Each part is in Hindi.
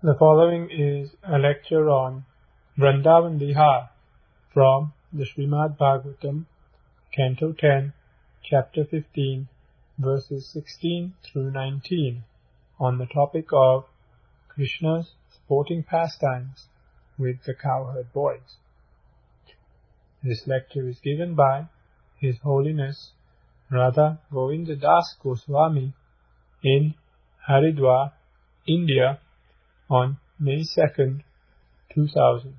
The following is a lecture on Vrindavan Vihar from the Srimad Bhagavatam, Canto 10, Chapter 15, verses 16 through 19, on the topic of Krishna's sporting pastimes with the cowherd boys. This lecture is given by His Holiness Radha Govinda Das Goswami in Haridwar, India, on May 2nd, 2000.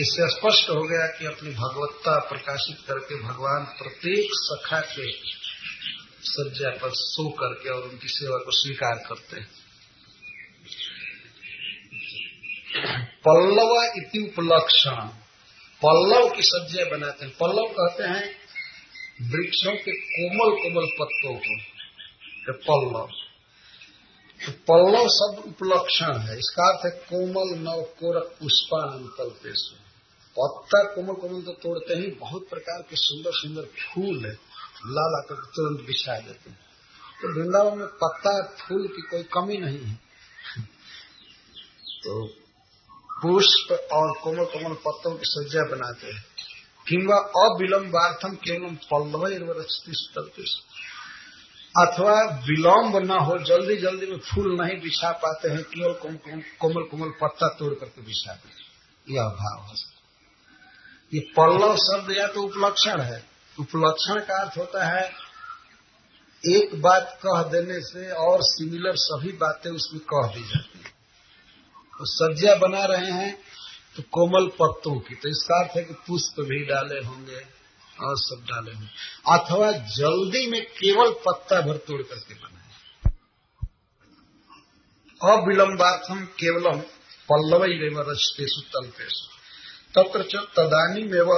इससे स्पष्ट हो गया कि अपनी भगवत्ता प्रकाशित करके भगवान प्रत्येक सखा के सज्जा पर सो करके और उनकी सेवा को स्वीकार करते हैं। पल्लव इति उपलक्षण, पल्लव की सज्जा बनाते हैं। पल्लव कहते हैं वृक्षों के कोमल कोमल पत्तों को पल्लव। तो पल्लव शब्द उपलक्षण है। इसका अर्थ है कोमल नव कोरक पुष्पानंतल्पेषु। पत्ता कोमल कोमल तो तोड़ते ही बहुत प्रकार के सुंदर सुंदर फूल है, लाल आकर तुरंत बिछा देते हैं। तो वृंदावन में पत्ता फूल की कोई कमी नहीं है। तो पुष्प और कोमल कोमल पत्तों की सज्जा बनाते हैं। किंवा अविलंबार्थम केवल पल्लव, अथवा विलंब न हो, जल्दी जल्दी में फूल नहीं बिछा पाते हैं, केवल कोमल कोमल पत्ता तोड़ करके बिछाते हैं। यह भाव है। ये पल्लव शब्द या तो उपलक्षण है। उपलक्षण का अर्थ होता है एक बात कह देने से और सिमिलर सभी बातें उसमें कह दी जाती हैं। तो सज्जा बना रहे हैं तो कोमल पत्तों की, तो इसका अर्थ है कि पुष्प भी डाले होंगे और सब डाले होंगे, अथवा जल्दी में केवल पत्ता भर तोड़ करके बनाए। अविलंबार्थम केवलम पल्लवैरेव रचतेषु तल्पेषु तत्र च तदानीमेव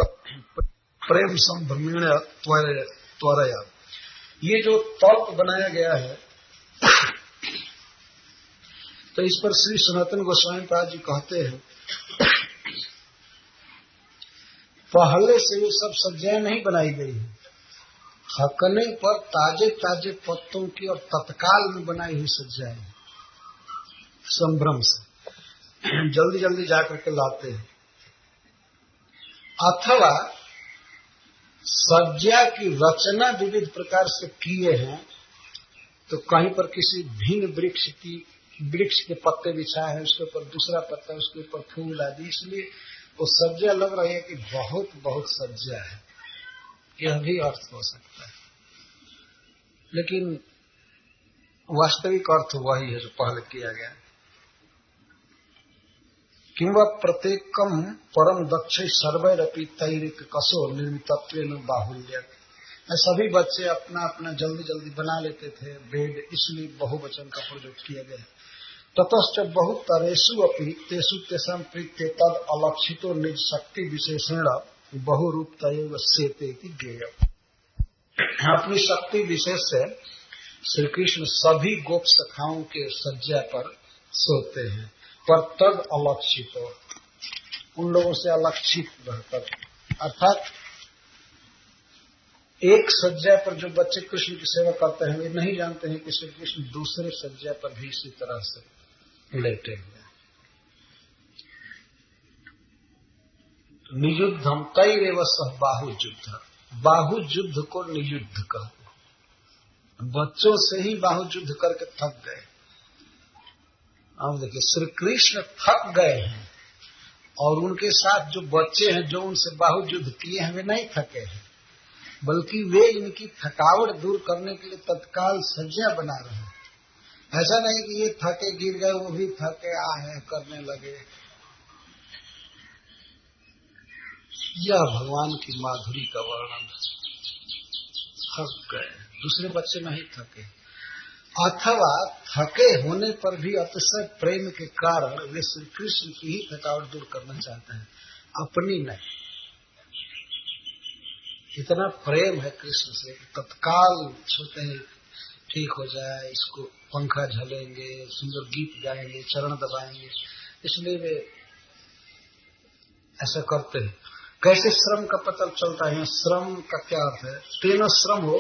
प्रेम संभ्रमेण त्वरया। ये जो तल्प बनाया गया है, तो इस पर श्री सनातन गोस्वामी पाद जी कहते हैं पहले से ये सब सज्जाएं नहीं बनाई गई है। थकने पर ताजे ताजे पत्तों की और तत्काल में बनाई हुई सज्जाएं संभ्रम से जल्दी जल्दी जाकर के लाते हैं। अथवा सज्जा की रचना विविध प्रकार से किए हैं, तो कहीं पर किसी भिन्न वृक्ष के पत्ते बिछाए हैं, उसके ऊपर दूसरा पत्ता, उसके ऊपर फूल आदि, इसलिए वो सज्जा लग रही है कि बहुत बहुत सज्जा है। यह भी अर्थ हो सकता है, लेकिन वास्तविक अर्थ वही है जो पहले किया गया। किंवा प्रत्येकम परम दक्ष सर्वैरपि तैरिक कसो निर्मितत्वेन बाहुल्य। सभी बच्चे अपना अपना जल्दी जल्दी बना लेते थे बेड, इसलिए बहुवचन का प्रयोग किया गया। ततश्च बहुतरेषु अपि तेषु तेषां प्रीत्ये तद अलक्षितो निज शक्ति विशेषेण बहुरूपतयैव सेते इति ज्ञेयः। अपनी शक्ति विशेष से श्री कृष्ण सभी गोप सखाओं के सज्जा पर सोते हैं, पर तद अलक्षितो, उन लोगों से अलक्षित रहकर। अर्थात एक सज्जा पर जो बच्चे कृष्ण की सेवा करते हैं, वे नहीं जानते हैं कि श्री कृष्ण दूसरे सज्जा पर भी इसी तरह से लेटे हुए। नियुद्धम तैरेव सह बाहुयुद्ध, बाहुयुद्ध को नियुद्ध कहते हैं। बच्चों से ही बाहुयुद्ध करके थक गए। अब देखिए, श्री कृष्ण थक गए हैं और उनके साथ जो बच्चे हैं जो उनसे बाहुयुद्ध किए हैं, वे नहीं थके हैं, बल्कि वे इनकी थकावट दूर करने के लिए तत्काल सज्जा बना रहे हैं। ऐसा नहीं कि ये थके गिर गए, वो भी थके आहे करने लगे। यह भगवान की माधुरी का वर्णन। थक गए, दूसरे बच्चे नहीं थके। अथवा थके होने पर भी अतिशय प्रेम के कारण वे श्री कृष्ण की ही थकावट दूर करना चाहते हैं, अपनी नहीं। इतना प्रेम है कृष्ण से, तत्काल छूते ही ठीक हो जाए, इसको पंखा झलेंगे, सुंदर गीत गाएंगे, चरण दबाएंगे, इसलिए वे ऐसा करते हैं। कैसे श्रम का पता चलता है? श्रम का क्या अर्थ है? तेन श्रम हो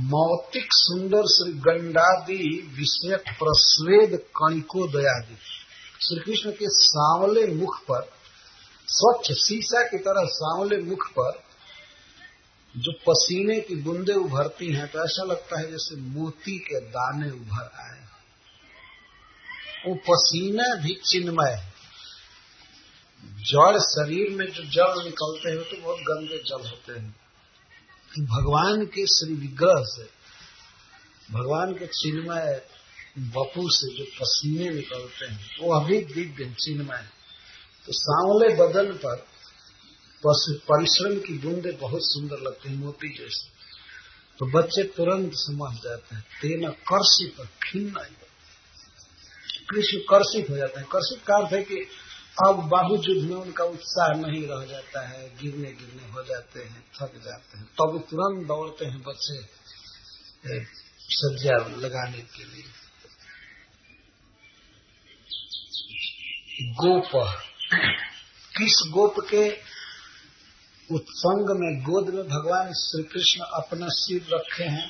मौतिक सुंदर श्री गंडादि विषयक प्रस्वेद कणिको दयादि। श्री कृष्ण के सांवले मुख पर, स्वच्छ शीशा की तरह सांवले मुख पर जो पसीने की बूंदें उभरती हैं तो ऐसा लगता है जैसे मोती के दाने उभर आए। वो पसीना भी चिन्मय है। जड़ शरीर में जो जल निकलते हैं तो बहुत गंदे जल होते हैं। भगवान के श्री विग्रह से, भगवान के चिन्मय वपु से जो पसीने निकलते हैं वो अभी दिव्य चिन्मय। तो सांवले बदन पर परिश्रम की बूंदें बहुत सुंदर लगती हैं, मोती जैसे। तो बच्चे तुरंत समझ जाते हैं। तेना कर्षित खिन्न, कृष्ण कर्षित हो जाते हैं। कर्षित का अर्थ है कि अब बाहुयुद्ध में उनका उत्साह नहीं रह जाता है, गिरने गिरने हो जाते हैं, थक जाते हैं। तब तुरंत दौड़ते हैं बच्चे सज्जा लगाने के लिए। गोप, किस गोप के उत्संग में, गोद में भगवान श्री कृष्ण अपना सिर रखे हैं?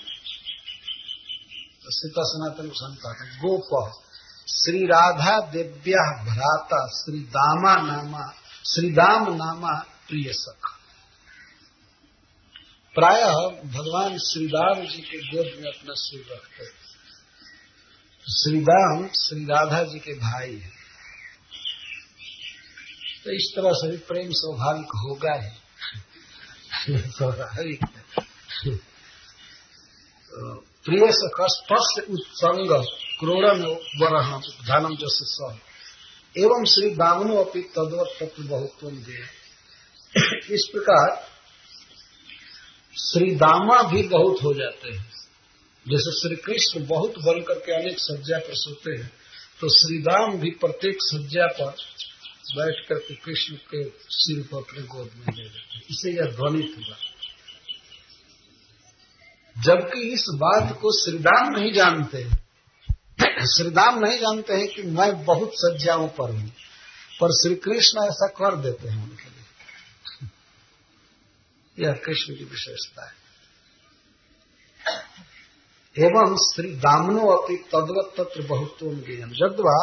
तो सीता सनातन संत है गोप श्री राधा देव्या भ्राता श्रीदाम नामा प्रिय सखा। प्रायः भगवान श्रीराम जी के गोद में अपना सिर रखते हैं। श्रीदाम श्री राधा जी के भाई हैं। तो इस तरह से भी प्रेम स्वाभाविक होगा ही, स्वाभाविक है। प्रिय सखा स्पर्श उत्संग क्रोड़न वरह धानम जैसे सह एवं श्री दामनो अपनी तद्वत तत्व बहुत्वम दिए। इस प्रकार श्री दामा भी बहुत हो जाते हैं। जैसे श्री कृष्ण बहुत बन करके अनेक सज्जा पर सोते हैं, तो श्रीदाम भी प्रत्येक सज्जा पर बैठ करके कृष्ण के सिर पर अपने गोद में ले लेते हैं। इसे यह ध्वनित हुआ। जबकि इस बात को श्रीदाम नहीं जानते। श्रीदाम नहीं जानते हैं कि मैं बहुत सज्जाओं पर हूं, पर श्री कृष्ण ऐसा कर देते हैं उनके लिए। यह कृष्ण की विशेषता है। एवं श्री दामनो अपनी तद्वत तत्र बहुत्वम ज्ञेयम जद्वा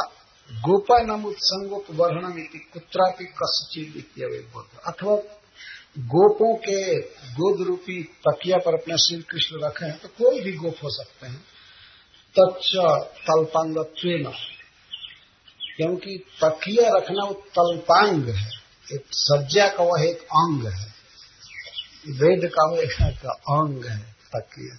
गोपानम उत्संगोपवर्णनम इति कुत्रापि कस्यचित् इत्यवेद्यः। अथवा गोपों के गोद रूपी तकिया पर अपना श्री कृष्ण रखे हैं तो कोई भी गोप हो सकते हैं। तच्च तल्पांगत्वेन, क्योंकि तकिया रखना वो तल्पांग है, एक सज्जा का वह एक अंग है, वेद का वो एक अंग है तकिया।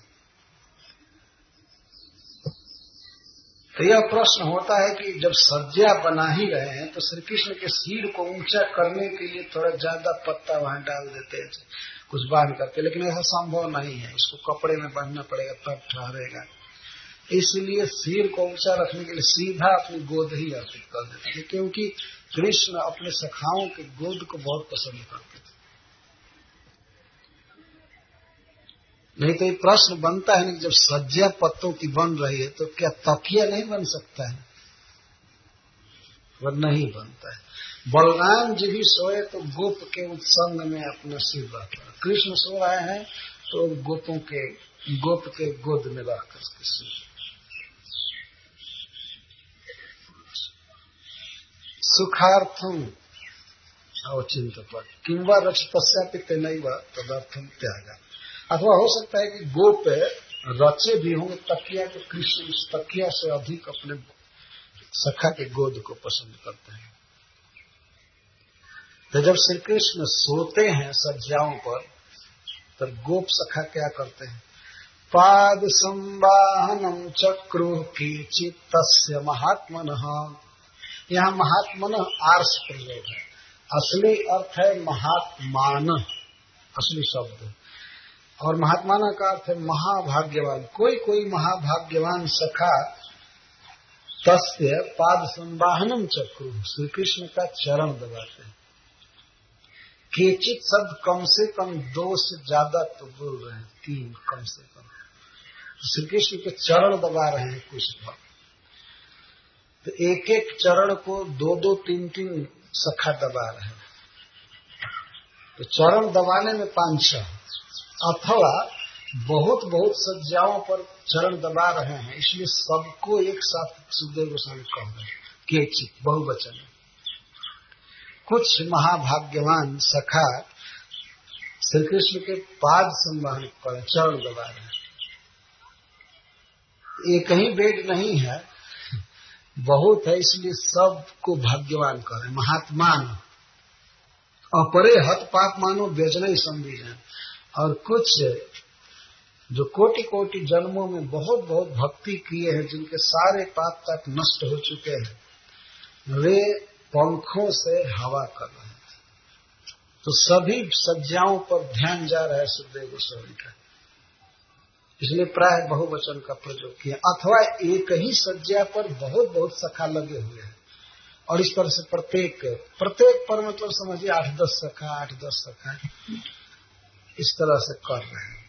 तो यह प्रश्न होता है कि जब सज्जा बना ही रहे हैं तो श्री कृष्ण के सिर को ऊंचा करने के लिए थोड़ा ज्यादा पत्ता वहां डाल देते हैं कुछ बांध करके, लेकिन ऐसा संभव नहीं है। उसको कपड़े में बांधना पड़ेगा तब ठहरेगा। इसलिए सिर को ऊंचा रखने के लिए सीधा अपनी गोद ही अर्पित कर देते हैं, क्योंकि कृष्ण अपने सखाओं के गोद को बहुत पसंद करते थे। नहीं तो ये प्रश्न बनता है ना, जब सज्जा पत्तों की बन रही है तो क्या तकिया नहीं बन सकता है? वह नहीं बनता है। बलराम जी भी सोए तो गोप के उत्संग में अपना सिर रखा। कृष्ण सो रहे हैं तो गोप के गोद में रख कर सिर। सुखार्थम अवचिंतपद किंवा रचितस्यापि तेनैव तदर्थम त्यागा। अथवा हो सकता है कि गोप रचे भी होंगे तकिया, तो कृष्ण उस तकिया से अधिक अपने सखा के गोद को पसंद करते हैं। तो जब श्री कृष्ण सोते हैं सज्जाओं पर, तब गोप सखा क्या करते हैं? पाद संवाहनम चक्रु केचित् तस्य महात्मनः। यहाँ महात्मनः आर्ष प्रयोग है, असली अर्थ है महात्मान, असली शब्द। और महात्माना का अर्थ है महाभाग्यवान। कोई महाभाग्यवान सखा तस्य पाद संवाहनम चक्रु, श्री कृष्ण का चरण दबाते हैं। केचित शब्द कम से कम 2 से ज्यादा तो बोल रहे हैं, 3 कम से कम। श्री कृष्ण के चरण दबा रहे हैं कुछ भक्त। तो एक एक चरण को 2-2, 3-3 सखा दबा रहे हैं। तो चरण दबाने में 500, अथवा बहुत बहुत सज्जाओं पर चरण दबा रहे हैं, इसलिए सबको एक साथ सुखदेव गोस्वामी कह रहे हैं केचित बहुवचन। कुछ महाभाग्यवान सखा श्री कृष्ण के पाद संवहन पर चरण दबा रहे हैं। एक ही बेड नहीं है, बहुत है, इसलिए सबको भाग्यवान कर रहे। महात्मान अपरे हत पाप मानो व्यजन संविजन। और कुछ जो कोटि कोटि जन्मों में बहुत बहुत भक्ति किए हैं, जिनके सारे पाप तक नष्ट हो चुके हैं, वे पंखों से हवा कर रहे हैं। तो सभी सज्जाओं पर ध्यान जा रहा है सुखदेव गोस्वामी का, इसलिए प्राय बहुवचन का प्रयोग किया। अथवा एक ही सज्जा पर बहुत बहुत सखा लगे हुए हैं, और इस तरह से प्रत्येक पर मतलब समझिए 8-10 सखा, 8-10 सखा इस तरह से कर रहे हैं।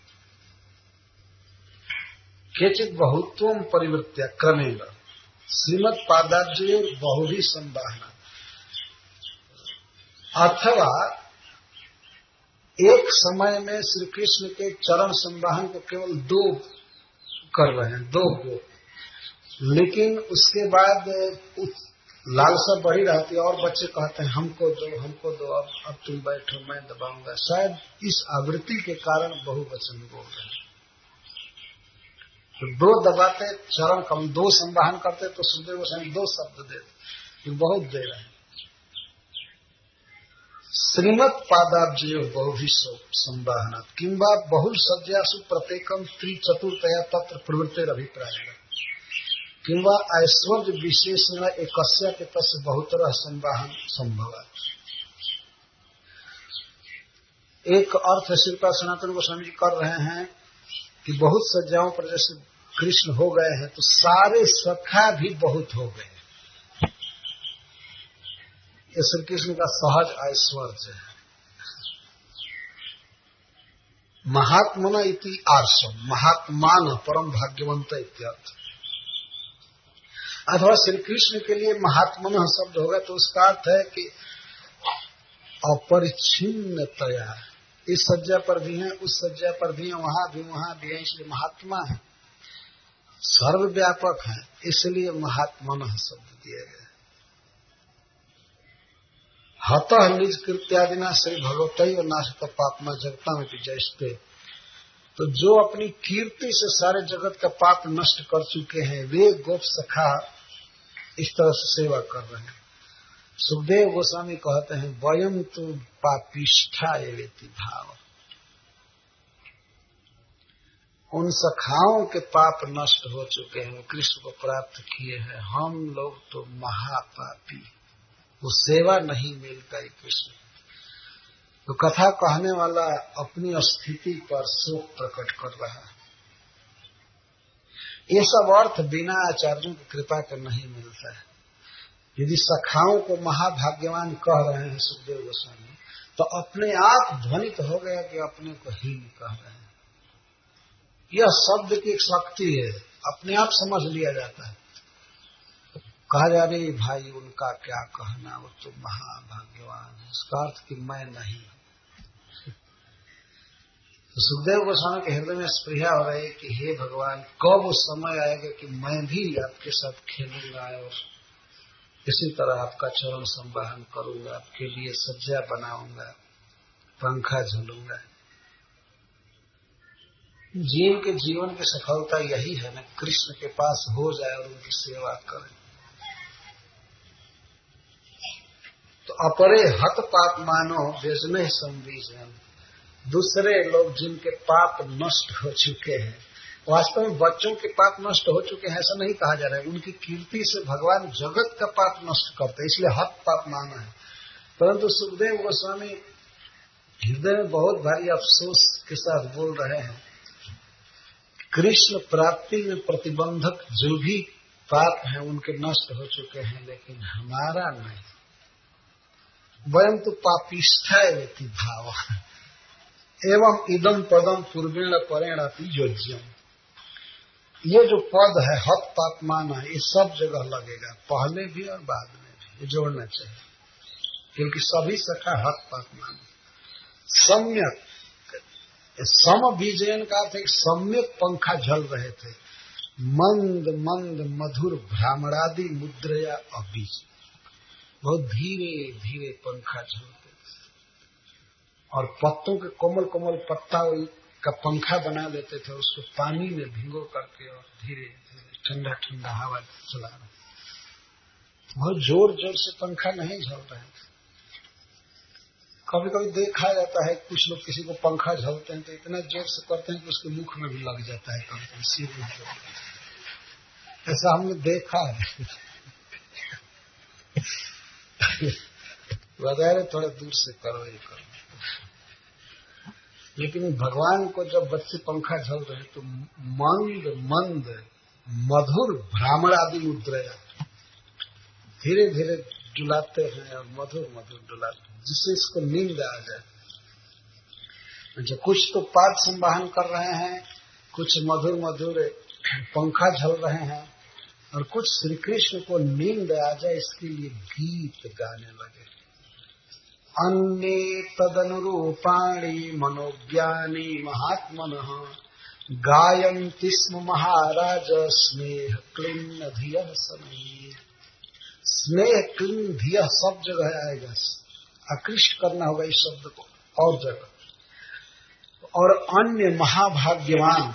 केचित बहुत्वम परिवृत्या क्रमेण श्रीमद पादाब्जय बहुवी संवाहना। अथवा एक समय में श्री कृष्ण के चरण संवाहन को केवल 2 कर रहे हैं, 2 को, लेकिन उसके बाद लालसा बढ़ी रहती है और बच्चे कहते हैं हमको दो, अब तुम बैठो मैं दबाऊंगा। शायद इस आवृत्ति के कारण बहुवचन बोल रहे हैं। तो 2 दबाते चरण कम, 2 संवाहन करते तो सुखदेव गोस्वामी 2 शब्द देते, बहुत दे रहे हैं। श्रीमद पादाब्जय बहुभी संवाहना किंबा बहुल सज्जासु प्रत्येकम त्रिचतुर्थया तत्र प्रवृत्तिरभिप्राय किंवा ऐश्वर्य विशेषण एकस्या के तस्य बहुतर संवाहन संभव। एक अर्थ श्रीपाद सनातन गोस्वामी जी कर रहे हैं कि बहुत सज्जाओं पर जैसे कृष्ण हो गए हैं तो सारे सखा भी बहुत हो गए। ये श्री कृष्ण का सहज ऐश्वर्य है। महात्मन इति आर्षम, महात्मान परम भाग्यवंत इत्यर्थ। अथवा श्री कृष्ण के लिए महात्मन शब्द होगा तो उसका अर्थ है कि अपरिच्छिन्नतया, इस सज्जा पर भी हैं, उस सज्जा पर भी हैं, वहां भी हैं, इसलिए महात्मा है, सर्वव्यापक है, इसलिए महात्मन शब्द दिए गए। हतः निज कृत्यादिना श्री भगवतई और नाशक पापमा जगता में जयस्ते। तो जो अपनी कीर्ति से सारे जगत का पाप नष्ट कर चुके हैं, वे गोप सखा इस तरह से सेवा कर रहे हैं। सुखदेव गोस्वामी कहते हैं वयम तो पापिष्ठा एवेति भाव। उन सखाओं के पाप नष्ट हो चुके हैं, कृष्ण को प्राप्त किए हैं, हम लोग तो महापापी, वो सेवा नहीं मिलता है कृष्ण। तो कथा कहने वाला अपनी स्थिति पर शोक प्रकट कर रहा है। ये सब अर्थ बिना आचार्यों की कृपा के नहीं मिलता है। यदि सखाओं को महाभाग्यवान कह रहे हैं सुखदेव गोस्वामी, तो अपने आप ध्वनित हो गया कि अपने को हीन कह रहे हैं। यह शब्द की एक शक्ति है, अपने आप समझ लिया जाता है। कहा जा रही भाई उनका क्या कहना, वो तो महाभाग्यवान है, इसका अर्थ कि मैं नहीं। तो सुखदेव गोस्वामी के हृदय में स्पृहा हो रही है कि हे भगवान, कब वो समय आएगा कि मैं भी आपके साथ खेलूंगा और इसी तरह आपका चरण संवाहन करूंगा, आपके लिए सज्जा बनाऊंगा, पंखा झूलूंगा। जीव के जीवन की सफलता यही है ना, कृष्ण के पास हो जाए और उनकी सेवा करें। तो अपरे हत पाप मानो व्यजन संवीजन, दूसरे लोग जिनके पाप नष्ट हो चुके हैं, वास्तव में बच्चों के पाप नष्ट हो चुके हैं ऐसा नहीं कहा जा रहा है, उनकी कीर्ति से भगवान जगत का पाप नष्ट करते, इसलिए हत पाप माना है। परंतु सुखदेव गोस्वामी हृदय में बहुत भारी अफसोस के साथ बोल रहे हैं, कृष्ण प्राप्ति में प्रतिबंधक जो भी पाप हैं उनके नष्ट हो चुके हैं, लेकिन हमारा नहीं। वयम तो पापिष्ठा एवेति भाव एवं इदम पदम पूर्वेण परेणापि योज्यम। ये जो पद है हत पाप माना, ये सब जगह लगेगा, पहले भी और बाद में भी, ये जोड़ना चाहिए, क्योंकि सभी सखा हत पाप माना। सम्यक, सम विजयन का अर्थ एक सम्यक पंखा झल रहे थे। मंद मंद मधुर भ्रामरादि मुद्रया अबीज, बहुत धीरे धीरे पंखा झलते थे और पत्तों के कोमल कोमल पत्ता का पंखा बना लेते थे, उसको पानी में भिगो करके और धीरे धीरे ठंडा ठंडा हवा चला रहे। बहुत जोर जोर से पंखा नहीं झल रहे थे। कभी कभी देखा जाता है कुछ लोग किसी को पंखा झलते हैं तो इतना जोर से करते हैं कि उसके मुख में भी लग जाता है, कभी कभी सिर में। ऐसा हमने देखा है। वगैरह थोड़ा दूर से करो ये करो। लेकिन भगवान को जब बच्चे पंखा झल रहे तो मंद मंद मधुर भ्रामर आदि मुद्रया, धीरे धीरे डुलाते हैं और मधुर मधुर डुलाते हैं, जिससे इसको नींद आ जाए। अच्छा, कुछ तो पाठ संवाहन कर रहे हैं, कुछ मधुर मधुर पंखा झल रहे हैं, और कुछ श्री कृष्ण को नींद आ जाए इसके लिए गीत गाने लगे। अन्ये तदनुरूपाणि मनोज्ञानी महात्मनः गायन्ति स्म महाराज स्नेह क्लीन्न धियः शनैः। स्नेह क्लीन धियः सब जगह आएगा, आकृष्ट करना होगा इस शब्द को और जगह। और अन्य महाभाग्यवान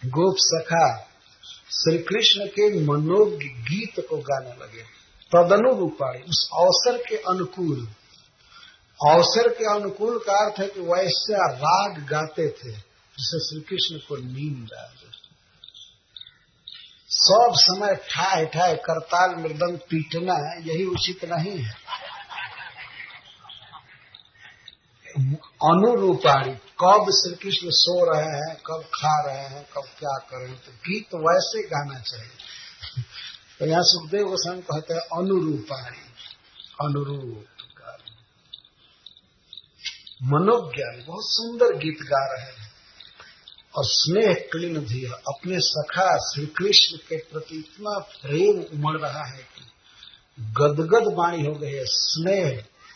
गोप सखा श्री कृष्ण के मनोज्ञ गीत को गाने लगे। तदनुरूपाणि, उस अवसर के अनुकूल। अवसर के अनुकूल का अर्थ है कि वैसा राग गाते थे जिससे श्री कृष्ण को नींद आ जाए। सब समय ठाए ठाए करताल मृदंग पीटना यही उचित नहीं है। अनुरूपाणी, कब श्री कृष्ण सो रहे हैं, कब खा रहे हैं, कब क्या कर रहे हैं, तो गीत वैसे गाना चाहिए। तो यहाँ सुखदेव गोस्वामी कहते हैं अनुरूपाणी, अनुरूप मनोज्ञानी, बहुत सुंदर गीत गा रहे हैं। और स्नेह क्लीन धिया, अपने सखा श्री कृष्ण के प्रति इतना प्रेम उमड़ रहा है कि गदगद वाणी हो गई है। स्नेह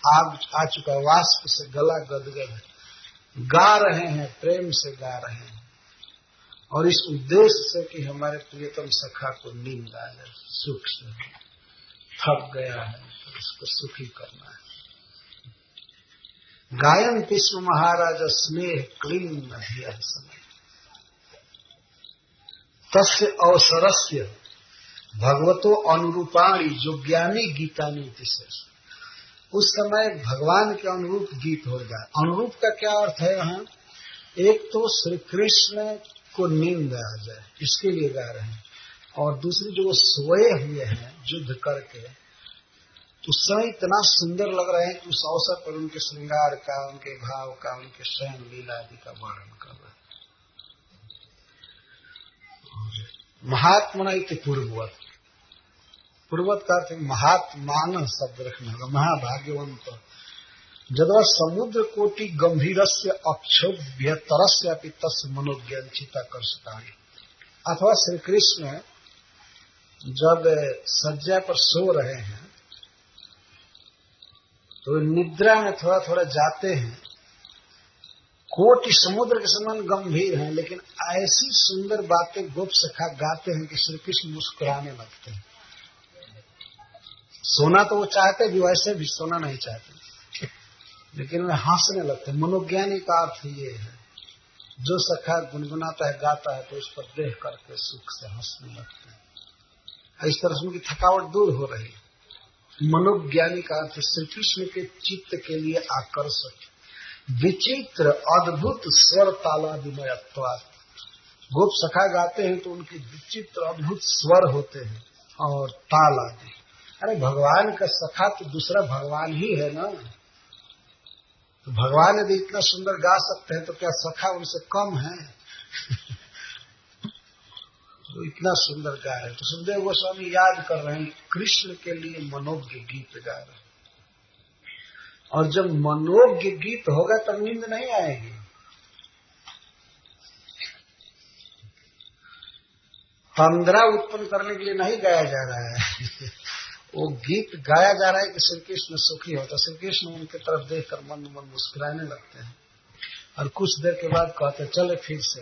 आग आ चुका, वाष्प से गला गदगद, गा रहे हैं, प्रेम से गा रहे हैं। और इस उद्देश्य से कि हमारे प्रियतम सखा को नींद आ जाए, सुख से थक गया है तो उसको सुखी करना है। गायन विश्व महाराज स्नेह क्लीन धियः शनैः। तस्य अवसरस्य भगवतो अनुरूपाणि जो ज्ञानी गीतानि तिसे। उस समय भगवान के अनुरूप गीत होगा। अनुरूप का क्या अर्थ है यहाँ? एक तो श्री कृष्ण को नींद आ जाए इसके लिए गा रहे हैं, और दूसरी जो सोए हुए हैं युद्ध करके, उस समय इतना सुंदर लग रहे हैं कि उस अवसर पर उनके श्रृंगार का, उनके भाव का, उनके शयन लीला आदि का वर्णन कर रहे हैं। महात्मना इति पूर्ववत, पूर्ववत का अर्थ महात्मान शब्द रखना होगा। महाभाग्यवंत जदवा समुद्र कोटि गंभीरस्य अक्षोभ्यतरस्य अपि तस्य मनोज्ञान चित्ताकर्षकाणि। अथवा श्री कृष्ण जब सज्जा पर सो रहे हैं तो निद्रा में थोड़ा थोड़ा जाते हैं, कोटि समुद्र के समान गंभीर हैं, लेकिन ऐसी सुंदर बातें गोप सखा गाते हैं कि श्री कृष्ण मुस्कुराने लगते हैं। सोना तो वो चाहते भी, वैसे भी सोना नहीं चाहते, लेकिन वे हंसने लगते हैं। मनोज्ञानी का अर्थ ये है, जो सखा गुनगुनाता है, गाता है, तो उस पर देख करके सुख से हंसने लगते हैं। इस तरह से उनकी थकावट दूर हो रही है। मनोज्ञानी का अर्थ श्री कृष्ण के चित्त के लिए आकर्षक, विचित्र, अद्भुत स्वर तालादिमयत्वात्। गोप सखा गाते हैं तो उनके विचित्र अद्भुत स्वर होते हैं और ताल आदि। अरे भगवान का सखा तो दूसरा भगवान ही है ना। तो भगवान यदि इतना सुंदर गा सकते हैं तो क्या सखा उनसे कम है? तो इतना सुंदर गा रहे हैं। तो सुखदेव गोस्वामी याद कर रहे हैं, कृष्ण के लिए मनोज्ञ गीत गा रहे हैं। और जब मनोज्ञ गीत होगा तब नींद नहीं आएगी। तंद्रा उत्पन्न करने के लिए नहीं गाया जा रहा है। वो गीत गाया जा रहा है कि श्री कृष्ण सुखी होता, श्री कृष्ण उनकी तरफ देखकर मन मन मुस्कुराने लगते हैं और कुछ देर के बाद कहते चले फिर से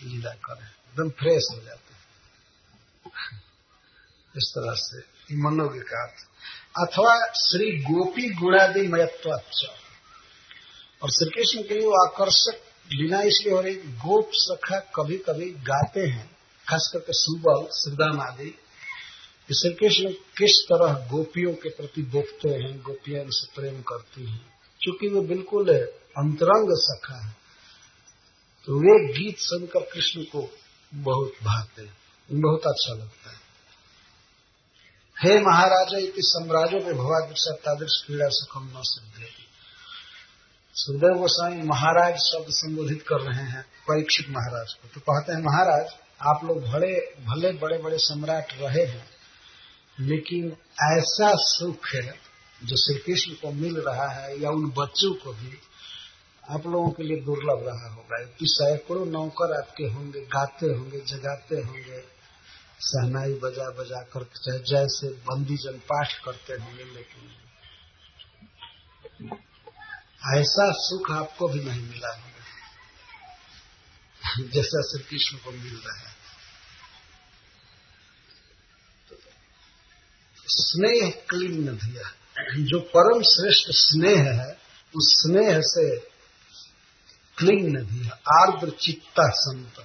लीला करें, एकदम फ्रेश हो जाते हैं। इस तरह से मनोगे का अर्थ। अथवा श्री गोपी गुणादि मयत्वाच्च, और श्री कृष्ण के लिए वो आकर्षक लीला इसलिए हो रही, गोप सखा कभी कभी गाते हैं, खास करके सुबल श्रीदाम आदि, श्री कृष्ण किस तरह गोपियों के प्रति बोलते हैं, गोपियां उनसे प्रेम करती हैं, क्योंकि वो बिल्कुल अंतरंग सखा है। तो वे गीत सुनकर कृष्ण को बहुत भाते हैं, बहुत अच्छा लगता है। हे महाराजा इति सम्राजो में भवादृश तादृश क्रीड़ा सुखम न सिद्धि। सुखदेव गोस्वामी महाराज शब्द संबोधित कर रहे हैं परीक्षित महाराज को। तो कहते हैं महाराज आप लोग भले बड़े बड़े सम्राट रहे हैं, लेकिन ऐसा सुख है जो श्री कृष्ण को मिल रहा है या उन बच्चों को भी आप लोगों के लिए दुर्लभ रहा होगा। कि सैकड़ों नौकर आपके होंगे, गाते होंगे, जगाते होंगे, सहनाई बजा बजा कर, चाहे जैसे बंदी जन पाठ करते होंगे, लेकिन ऐसा सुख आपको भी नहीं मिला होगा जैसा श्री कृष्ण को मिल रहा है। स्नेह क्लीन धिया, जो परम श्रेष्ठ स्नेह है, उस स्नेह से क्लीन धिया आर्द्र चित्ता संत,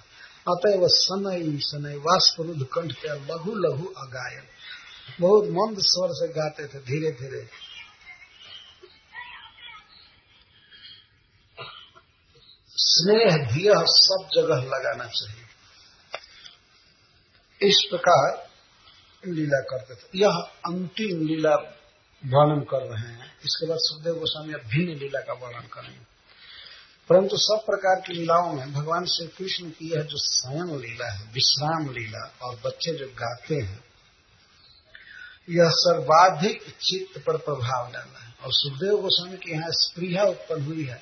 अतएव सनई सनई वाष्परुद्ध कंठ के लघु लघु अगायन, बहुत मंद स्वर से गाते थे, धीरे धीरे। स्नेह धिया सब जगह लगाना चाहिए, इस प्रकार लीला करते थे। यह अंतिम लीला वर्णन कर रहे हैं। इसके बाद सुखदेव गोस्वामी अब भिन्न लीला का वर्णन करेंगे। परंतु सब प्रकार की लीलाओं में भगवान श्री कृष्ण की यह जो शयन लीला है, विश्राम लीला, और बच्चे जो गाते हैं, यह सर्वाधिक चित्त पर प्रभाव डाला है। और सुखदेव गोस्वामी की यहाँ स्पृहा उत्पन्न हुई है,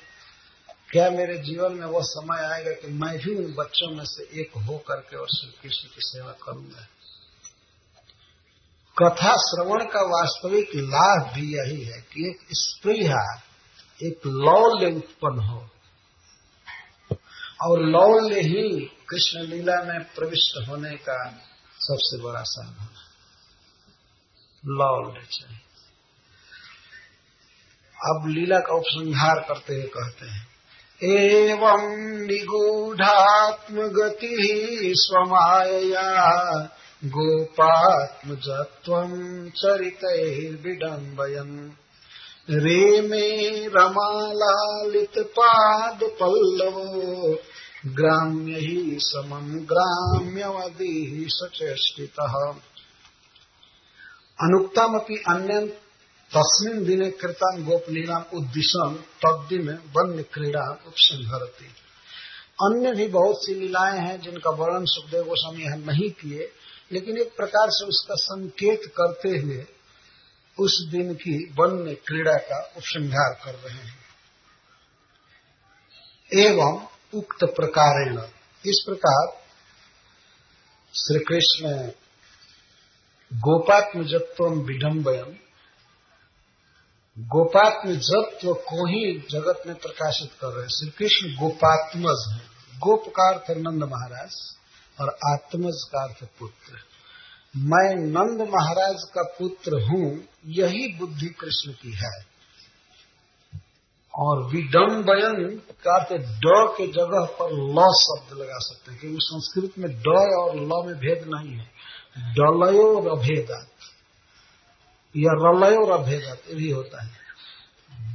क्या मेरे जीवन में वह समय आएगा कि मैं भी उन बच्चों में से एक हो करके और श्री कृष्ण की सेवा करूंगा। कथा श्रवण का वास्तविक लाभ भी यही है कि एक स्पृहा, एक लौल्य उत्पन्न हो, और लौल्य ही कृष्ण लीला में प्रविष्ट होने का सबसे बड़ा साधन है। लौल्य चाहिए। अब लीला का उपसंहार करते हुए कहते हैं, एवं निगूढ़ात्मगति स्वमायया गोपात्मजत्वं चरितैर्विडम्बयन् रेमे रमालालित पाद पल्लवो ग्राम्य ही समं ग्राम्यवदी सचेष्टितः अनुक्तमपि अन्यं तस्मिन् दिने कृतां गोपलीलां उद्दिश्यं तद्दिने वन्य क्रीड़ा उपसंहरति। अन्य भी बहुत सी लीलाएं हैं जिनका वर्णन सुखदेव गोस्वामी यहाँ नहीं किए, लेकिन एक प्रकार से उसका संकेत करते हुए उस दिन की वन्य क्रीड़ा का उपसंहार कर रहे हैं। एवं उक्त प्रकारेण, इस प्रकार श्री कृष्ण गोपात्मजत्वं विडम्बयन्, गोपात्मजत्व को ही जगत में प्रकाशित कर रहे हैं। श्री कृष्ण गोपात्मज है। गोप का अर्थ नंद महाराज और आत्मज का अर्थ पुत्र। मैं नंद महाराज का पुत्र हूं, यही बुद्धि कृष्ण की है। और विडम्बयन का अर्थ ड के जगह पर ल शब्द लगा सकते हैं, क्योंकि संस्कृत में ड और ल में भेद नहीं है। डलयो और अभेदात या रलयो और अभेदात भी होता है।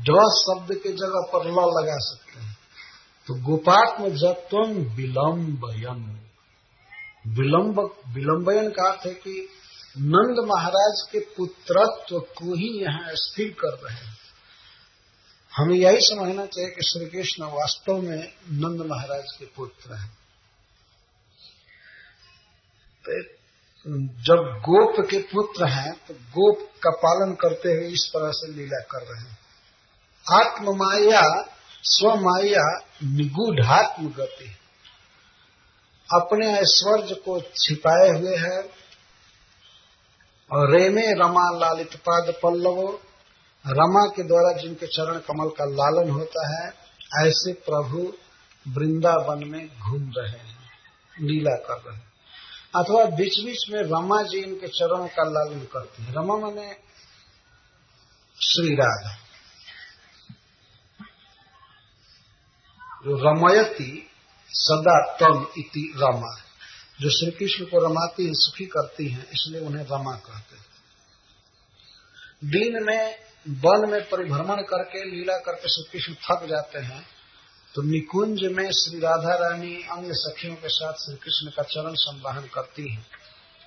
ड शब्द के जगह पर ल लगा सकते हैं। तो गोपात्म जत्वम विलंबयन, विलंबयन का अर्थ है कि नंद महाराज के पुत्रत्व को ही यहाँ स्थिर कर रहे हैं। हमें यही समझना चाहिए कि श्री कृष्ण वास्तव में नंद महाराज के पुत्र हैं। तो जब गोप के पुत्र हैं तो गोप का पालन करते हुए इस तरह से लीला कर रहे हैं। आत्म माया स्वमाया निगूढ़ात्म गति, अपने ऐश्वर्य को छिपाए हुए है और रेमे रमा लालित पाद पल्लवो, रमा के द्वारा जिनके चरण कमल का लालन होता है, ऐसे प्रभु वृंदावन में घूम रहे हैं, लीला कर रहे हैं। अथवा बीच बीच में रमा जी इनके चरणों का लालन करती है। रमा माने श्री राधा, जो रमयति सदा तम इति रमा, जो श्री कृष्ण को रमाती है, सुखी करती हैं, इसलिए उन्हें रमा कहते हैं। दिन में वन में परिभ्रमण करके लीला करके श्री कृष्ण थक जाते हैं, तो निकुंज में श्री राधा रानी अन्य सखियों के साथ श्री कृष्ण का चरण संवाहन करती है।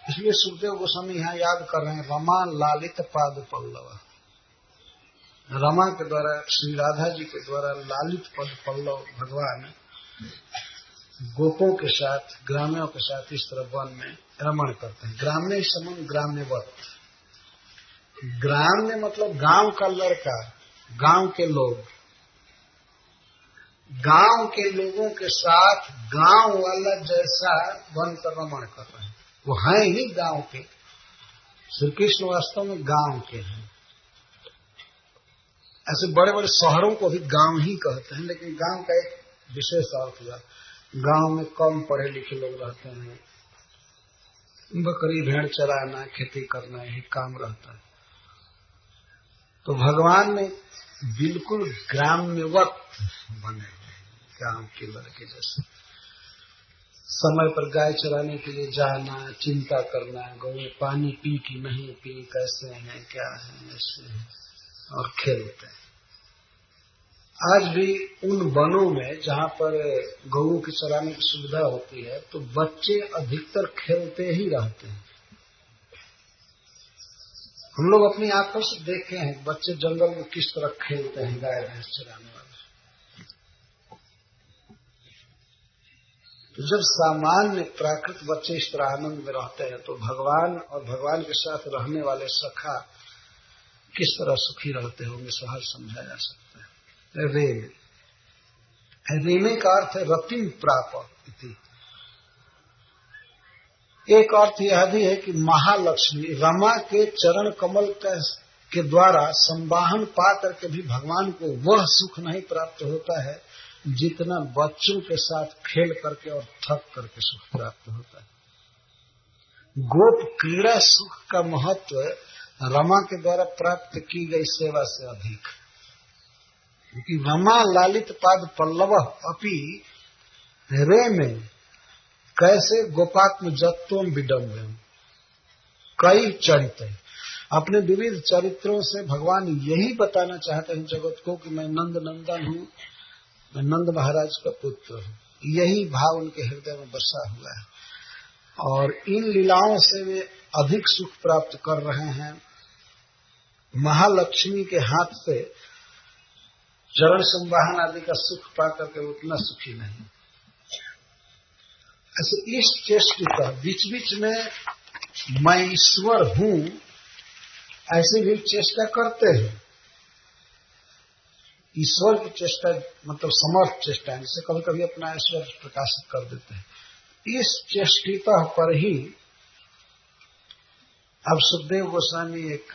इसलिए सुखदेव गोस्वामी यहाँ याद कर रहे हैं रमा लालित पाद पल्लव। रमा के द्वारा, श्री राधा जी के द्वारा लालित पद पल्लव भगवान गोपों के साथ, ग्राम्यों के साथ इस तरह वन में रमण करते हैं। ग्राम्य समन ग्राम्यवत, ग्राम्य मतलब गांव का लड़का, गांव के लोग, गांव के लोगों के साथ गांव वाला जैसा बनकर रमण कर रहे हैं। वो हैं ही गांव के, श्री कृष्ण वास्तव में गांव के हैं। ऐसे बड़े बड़े शहरों को भी गांव ही कहते हैं, लेकिन गांव का एक विशेष अर्थ हुआ, गांव में कम पढ़े लिखे लोग रहते हैं, बकरी भेड़ चराना, खेती करना, यही काम रहता है। तो भगवान ने बिल्कुल ग्राम्यवत बने हुए, गांव के लड़के जैसे। समय पर गाय चराने के लिए जाना, चिंता करना, गौ में पानी पी कि नहीं पी, कैसे हैं, क्या है, ऐसे हैं, और खेलते हैं। आज भी उन वनों में जहाँ पर गऊ की चराने की सुविधा होती है, तो बच्चे अधिकतर खेलते ही रहते हैं। हम लोग अपनी आंखों से देखे हैं बच्चे जंगल में किस तरह खेलते हैं, गाय भैंस चराने वाले। तो जब सामान्य प्राकृत बच्चे इस तरह आनंद में रहते हैं, तो भगवान और भगवान के साथ रहने वाले सखा किस तरह सुखी रहते होंगे, सहज समझा जा सकता है। रेमे, रेमे का अर्थ है रतिम प्राप इति। एक अर्थ यह भी है कि महालक्ष्मी, रमा के चरण कमल के द्वारा संवाहन पा करके भी भगवान को वह सुख नहीं प्राप्त होता है जितना बच्चों के साथ खेल करके और थक करके सुख प्राप्त होता है। गोप क्रीड़ा सुख का महत्व रमा के द्वारा प्राप्त की गई सेवा से अधिक, क्योंकि रमा लालित पाद पल्लव अपि रेमे कैसे गोपात्म जत्वम विडम्बम, कई चरित्र, अपने विविध चरित्रों से भगवान यही बताना चाहते हैं जगत को कि मैं नंद नंदन हूँ, मैं नंद महाराज का पुत्र हूँ। यही भाव उनके हृदय में बसा हुआ है, और इन लीलाओं से वे अधिक सुख प्राप्त कर रहे हैं। महालक्ष्मी के हाथ से चरण संवाहन आदि का सुख पाकर के उतना सुखी नहीं। ऐसे इस चेष्टिता बीच बीच में मैं ईश्वर हूं ऐसे भी चेष्टा करते हैं। ईश्वर की चेष्टा मतलब समर्थ चेष्टा है, जिसे कभी कभी अपना ईश्वर प्रकाशित कर देते हैं। इस चेष्टिता पर ही अब सुखदेव गोस्वामी एक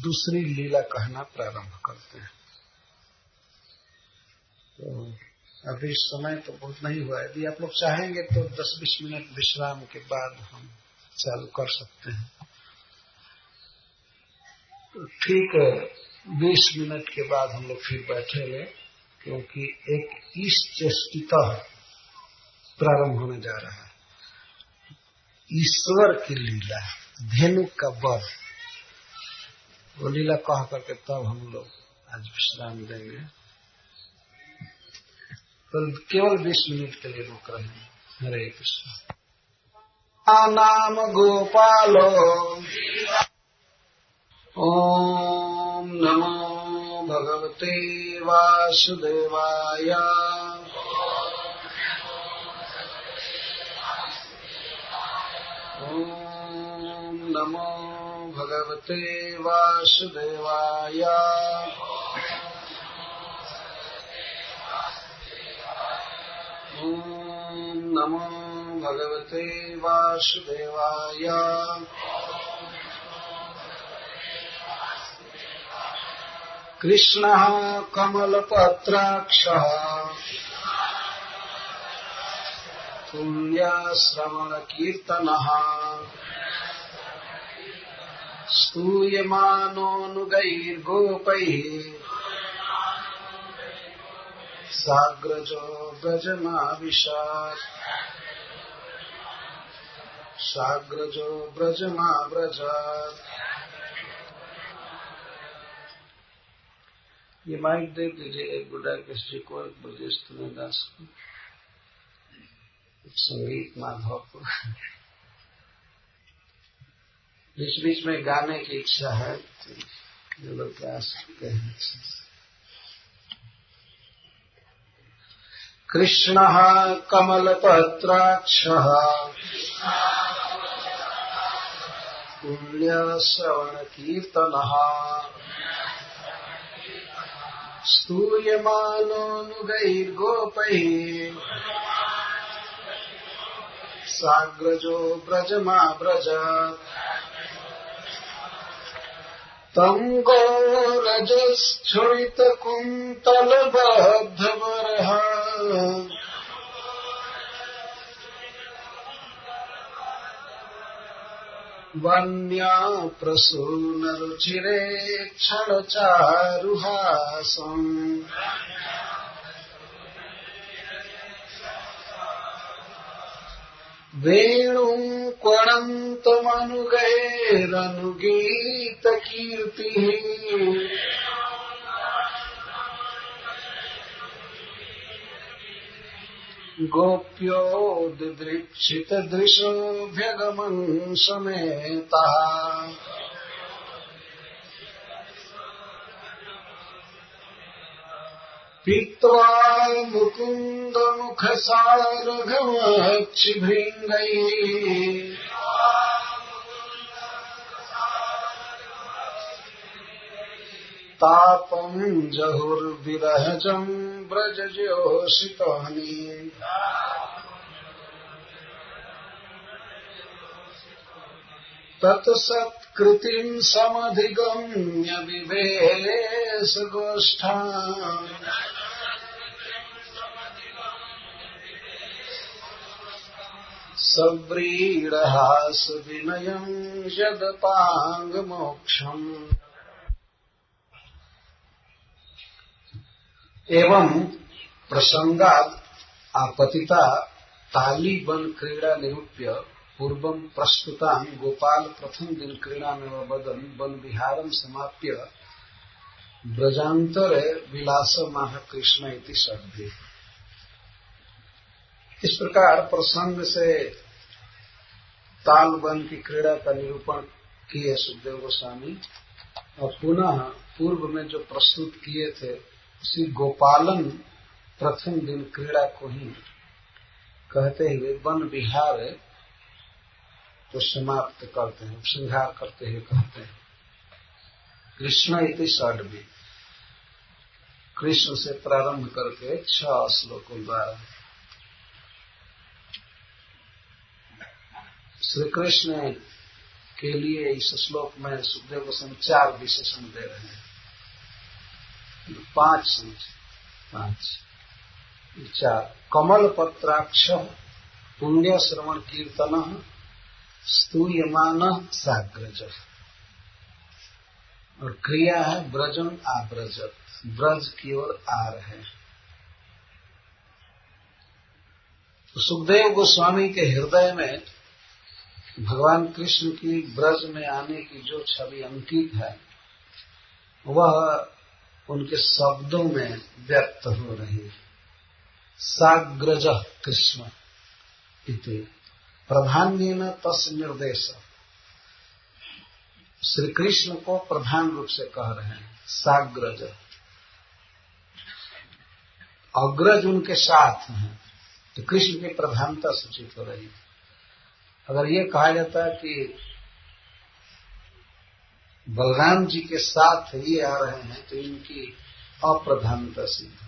दूसरी लीला कहना प्रारंभ करते हैं। तो अभी समय तो बहुत नहीं हुआ है, यदि आप लोग चाहेंगे तो 10-20 मिनट विश्राम के बाद हम चालू कर सकते हैं। तो ठीक है, 20 मिनट के बाद हम लोग फिर बैठेंगे, क्योंकि एक इस चेष्टिता प्रारंभ होने जा रहा है। ईश्वर की लीला, धेनु का वध, वो लीला कह करके तब हम लोग आज विश्राम देंगे। तो केवल 20 मिनट के लिए रुक रहे हैं। हरे कृष्ण। नाम गोपालो ओम नमो भगवते वासुदेवाय। ओम नमो भगवते वासुदेवाय। ओम नमो भगवते वासुदेवाय। कृष्णः कमलपत्राक्षः पुण्यश्रवणकीर्तनः स्तूयमानोऽनुगैर्गोपैः साग्रजो व्रजमाविशात् साग्रजो व्रजमाव्रजात्। ये माइक दे दीजिए एक गुडाकेश जी को, एक ब्रजेश दास को, संगीत माधव को। बीच बीच में गाने की इच्छा है जो लोग गा सकते हैं। कृष्णः कमलपत्राक्षः पुण्यश्रवणकीर्तनः स्तूयमानोऽनुगैर्गोपैः साग्रजो व्रजमाव्रजात्। तं गोरजस्फुरितकुन्तलबद्धवरः वन्याप्रसूनरुचिरे क्षणचारुहासम् वेणुं क्वणन्तमनुगैरनुगीतकीर्तिः गोप्यो दिदृक्षितदृशोऽभ्यगमन् समेतः पीत्वा मुकुन्दमुखसारघमक्षिभृङ्गैः तापं जहुर्विरहजं व्रजयोषितानि तत्सत्कृतिं समधिगम्य विवेशगोष्ठाम् सव्रीडहासविनयं यदपाङ्गमोक्षम्। एवं प्रसंगाद आपतिता ताली वन क्रीड़ा निरूप्य पूर्वं प्रस्तुतां गोपाल प्रथम दिन क्रीड़ा में वदन वन विहारं समाप्य ब्रजांतरे विलासमाह कृष्ण इति षड्भिः। इस प्रकार प्रसंग से ताल वन की क्रीड़ा का निरूपण किए सुखदेव गोस्वामी और पुनः पूर्व में जो प्रस्तुत किए थे उसी गोपालन प्रथम दिन क्रीड़ा को ही कहते हुए वन विहार को समाप्त करते हैं, उपसंहार करते हुए कहते हैं कृष्ण इति षड्भिः। कृष्ण से प्रारंभ करके 6 श्लोकों द्वारा श्री कृष्ण के लिए इस श्लोक में सुखदेव गोस्वामी 4 विशेषण दे रहे हैं। 5 कमल पत्राक्ष पुण्य श्रवण कीर्तन स्तूयमान साग्रज और क्रिया है ब्रजम आब्रजत, ब्रज की ओर आ रहे। तो सुखदेव गोस्वामी के हृदय में भगवान कृष्ण की ब्रज में आने की जो छवि अंकित है वह उनके शब्दों में व्यक्त हो रही है। साग्रज कृष्ण इति प्रधान्येन तस् निर्देश। श्री कृष्ण को प्रधान रूप से कह रहे हैं साग्रज। अग्रज उनके साथ हैं तो कृष्ण की प्रधानता सूचित हो रही है। अगर ये कहा जाता है कि बलराम जी के साथ ये आ रहे हैं तो इनकी अप्रधानता सिद्ध है।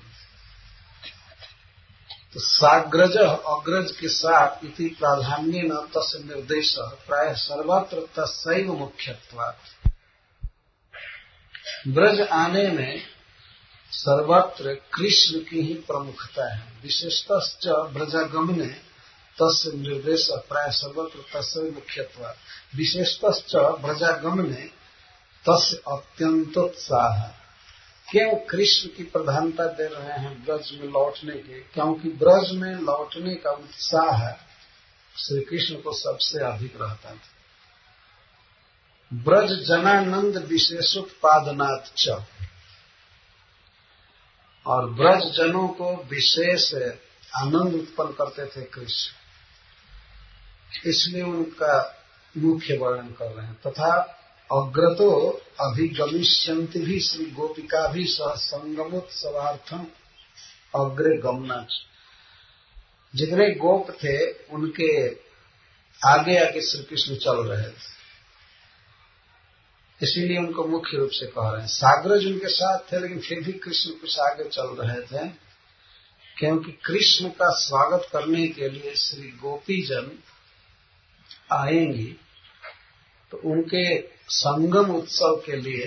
तो साग्रज अग्रज के साथ इति प्राधान्य न तस्य निर्देश प्राय सर्वत्र तस्सैव मुख्यत्वात्। ब्रज आने में सर्वत्र कृष्ण की ही प्रमुखता है। विशेषतश्च ब्रजागमने तस्य निर्देश प्राय सर्वत्र तस्य मुख्यत्व। विशेषतश्च ब्रजागमने तस्य अत्यंतोत्साह। क्यों कृष्ण की प्रधानता दे रहे हैं ब्रज में लौटने के? क्योंकि ब्रज में लौटने का उत्साह श्री कृष्ण को सबसे अधिक रहता था। ब्रज जनानंद विशेषोत्पादनात् च, और ब्रज जनों को विशेष आनंद उत्पन्न करते थे कृष्ण, इसलिए उनका मुख्य वर्णन कर रहे हैं। तथा अग्रतो अभिगमिष्यन्ति भी श्री गोपिका भी सह संगमोत्सवार्थम अग्रे गमना। जितने गोप थे उनके आगे आगे श्री कृष्ण चल रहे थे, इसीलिए उनको मुख्य रूप से कह रहे हैं। साग्रज उनके साथ थे, लेकिन फिर भी कृष्ण कुछ आगे चल रहे थे, क्योंकि कृष्ण का स्वागत करने के लिए श्री गोपी जन आएंगी, तो उनके संगम उत्सव के लिए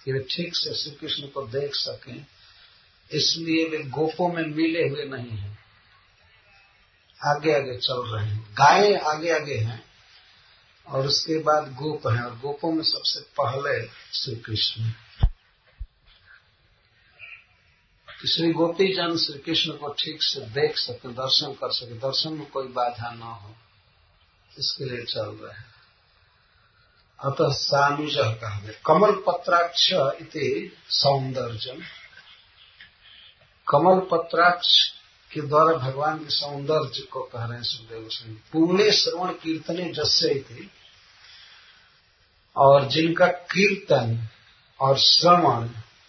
वे ठीक से श्री कृष्ण को देख सकें, इसलिए वे गोपों में मिले हुए नहीं हैं, आगे आगे चल रहे हैं। गायें आगे आगे हैं और उसके बाद गोप हैं, और गोपों में सबसे पहले श्री कृष्ण। श्री गोपी जन श्री कृष्ण को ठीक से देख सके, दर्शन कर सके, दर्शन में कोई बाधा न हो, इसके लिए चल रहे हैं। अतः सानुज कहा गया। कमल पत्राक्ष इति सौंदर्यम। कमल पत्राक्ष के द्वारा भगवान के सौंदर्य को कह रहे हैं सुखदेव गोस्वामी। पुण्य श्रवण कीर्तने जस्य थे, और जिनका कीर्तन और श्रवण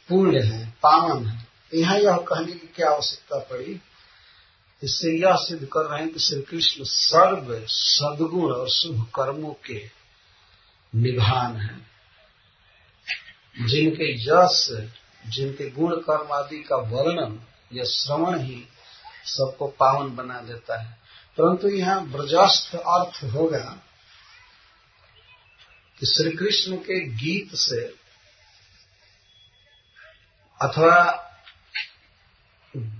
पुण्य है, पावन है। यहाँ यह कहने की क्या आवश्यकता पड़ी? इससे यह सिद्ध कर रहे हैं कि श्री कृष्ण सर्व सद्गुण और शुभ कर्मों के निधान है। जिनके यश, जिनके गुण कर्म आदि का वर्णन या श्रवण ही सबको पावन बना देता है। परंतु यहाँ ब्रजस्थ अर्थ होगा कि श्री कृष्ण के गीत से अथवा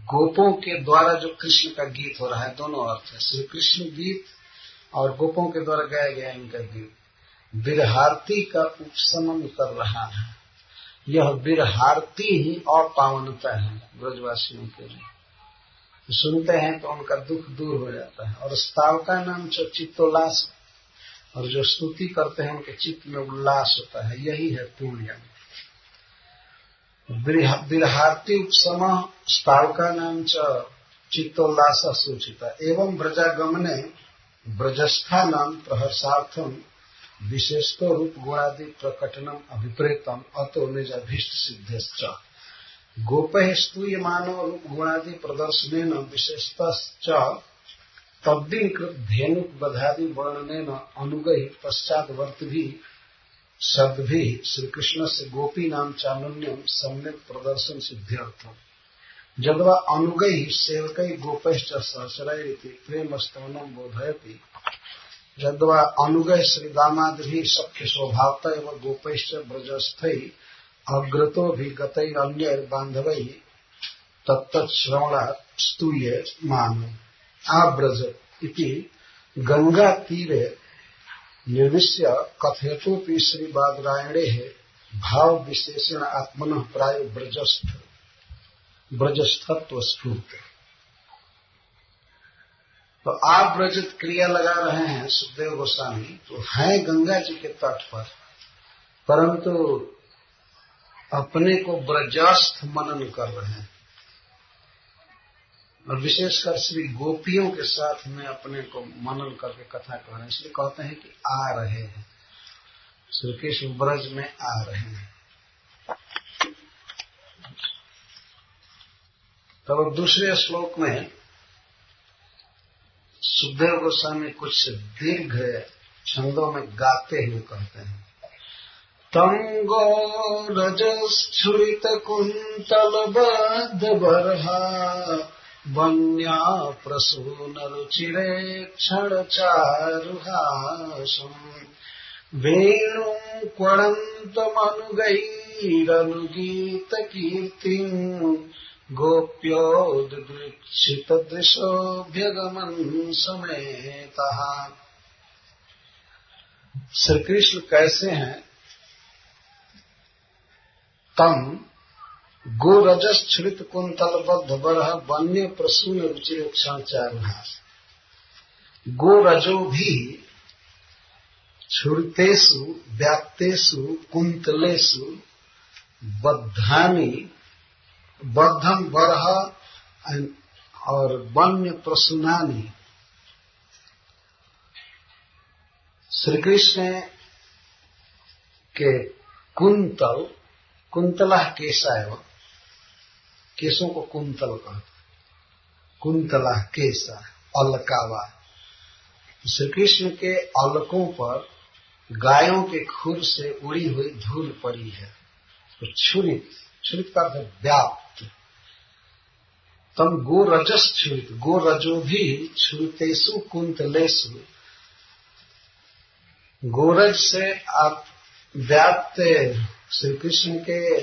गोपों के द्वारा जो कृष्ण का गीत हो रहा है, दोनों अर्थ है। श्री कृष्ण गीत और गोपों के द्वारा गाया गया इनका गीत विरहार्थी का उपशमन कर रहा है। यह विरहार्थी ही अपावनता है ब्रजवासियों के लिए। सुनते हैं तो उनका दुख दूर हो जाता है। और स्तव का नाम चित्तोल्लास, और जो स्तुति करते हैं उनके चित्त में उल्लास होता है, यही है पुण्य। विरहार्थी उपशम स्तव का नाम चित्तोल्लास सूचिता। एवं ब्रजागमने ब्रजस्था नाम प्रहर्षार्थम विशेषतो रूप गुणादि प्रकटनम अभिप्रेतम अतो निजाभीष्ट सिद्धेश्च। गोपैः स्तूयमानो रूप गुणादि प्रदर्शनेन विशेषतश्च तद्दीकृत धेनुक बधादि वर्णनेन अनुगैः पश्चाद्वर्तिभिः शब्दभिः श्री कृष्ण से गोपी नाम चानुन्यम सम्यक प्रदर्शन सिद्ध्यर्थम। जद्वा अनुगैः सेवकैः गोपैश्च सहचरैरिति प्रेमस्तवनं बोधयति। जद्वा अनुगैः श्रीदामादिभिः सख्य स्वभावता एवं गोपैश्च ब्रजस्थैः अग्रतो भी गतैरन्यैः बान्धवैः तत्तच्छ्रवणात् स्तूये मान आब्रज इति गंगा तीरे निर्दिश्य कथयतोपि श्री बादरायणेः भाव विशेषण आत्मनः प्राय ब्रजस्थत्व स्फूर्त। तो आप ब्रजित क्रिया लगा रहे हैं सुखदेव गोस्वामी, तो हैं गंगा जी के तट पर, परंतु अपने को ब्रजस्थ मनन कर रहे हैं। और विशेषकर श्री गोपियों के साथ में अपने को मनन करके कथा कर रहे हैं, इसलिए कहते हैं कि आ रहे हैं, श्री कृष्ण ब्रज में आ रहे हैं। तब दूसरे श्लोक में सुखदेव गोस्वामी कुछ दीर्घ छंदों में गाते हुए कहते हैं। तंगो रजस्फुरित कुंतल बद्ध बरहा वन्या प्रसून रुचिरे क्षण चारुहासम वेणु क्वणंत मनुगै गोपीरनुगीत कीर्तिं गोप्योद्दृक्षित दृशोऽभ्यगमन् समेतः। श्री कृष्ण कैसे हैं? तम गोरजश्छलित कुंतलबद्ध बरह वन्य प्रसून रुचिरक्षण चारुहास। गोरजो भी छुरितेषु व्याप्तेषु कुंतलेषु बद्धानि बद्धम बरह और वन्य प्रसूनानि। श्री कृष्ण के कुंतला केसा एवं केसों को कुंतल कहते, कुंतला केसा अलकावा। श्री कृष्ण के अलकों पर गायों के खुर से उड़ी हुई धूल पड़ी है। तो छुरित का अर्थ व्याप्त। तम गोरजस छुरित, गोरजो भी छुरितेषु कुंतलेषु। गोरज से आप व्याप्त श्री कृष्ण के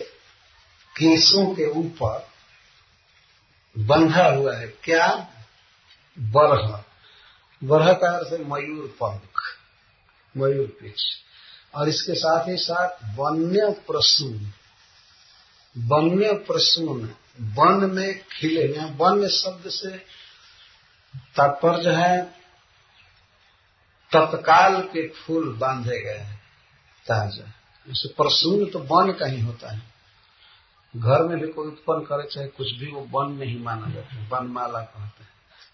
केसों के ऊपर बंधा हुआ है क्या? बरह। बरह का अर्थ है मयूर पंख, मयूर पीछ। और इसके साथ ही साथ वन्य प्रसून। वन्य प्रसून वन में खिले। यहाँ वन्य शब्द से तात्पर्य है तत्काल के फूल बांधे गए हैं ताजा। जैसे प्रसून तो वन का ही होता है। घर में भी कोई उत्पन्न करे चाहे कुछ भी, वो वन में ही माना जाता है, वनमाला कहते हैं।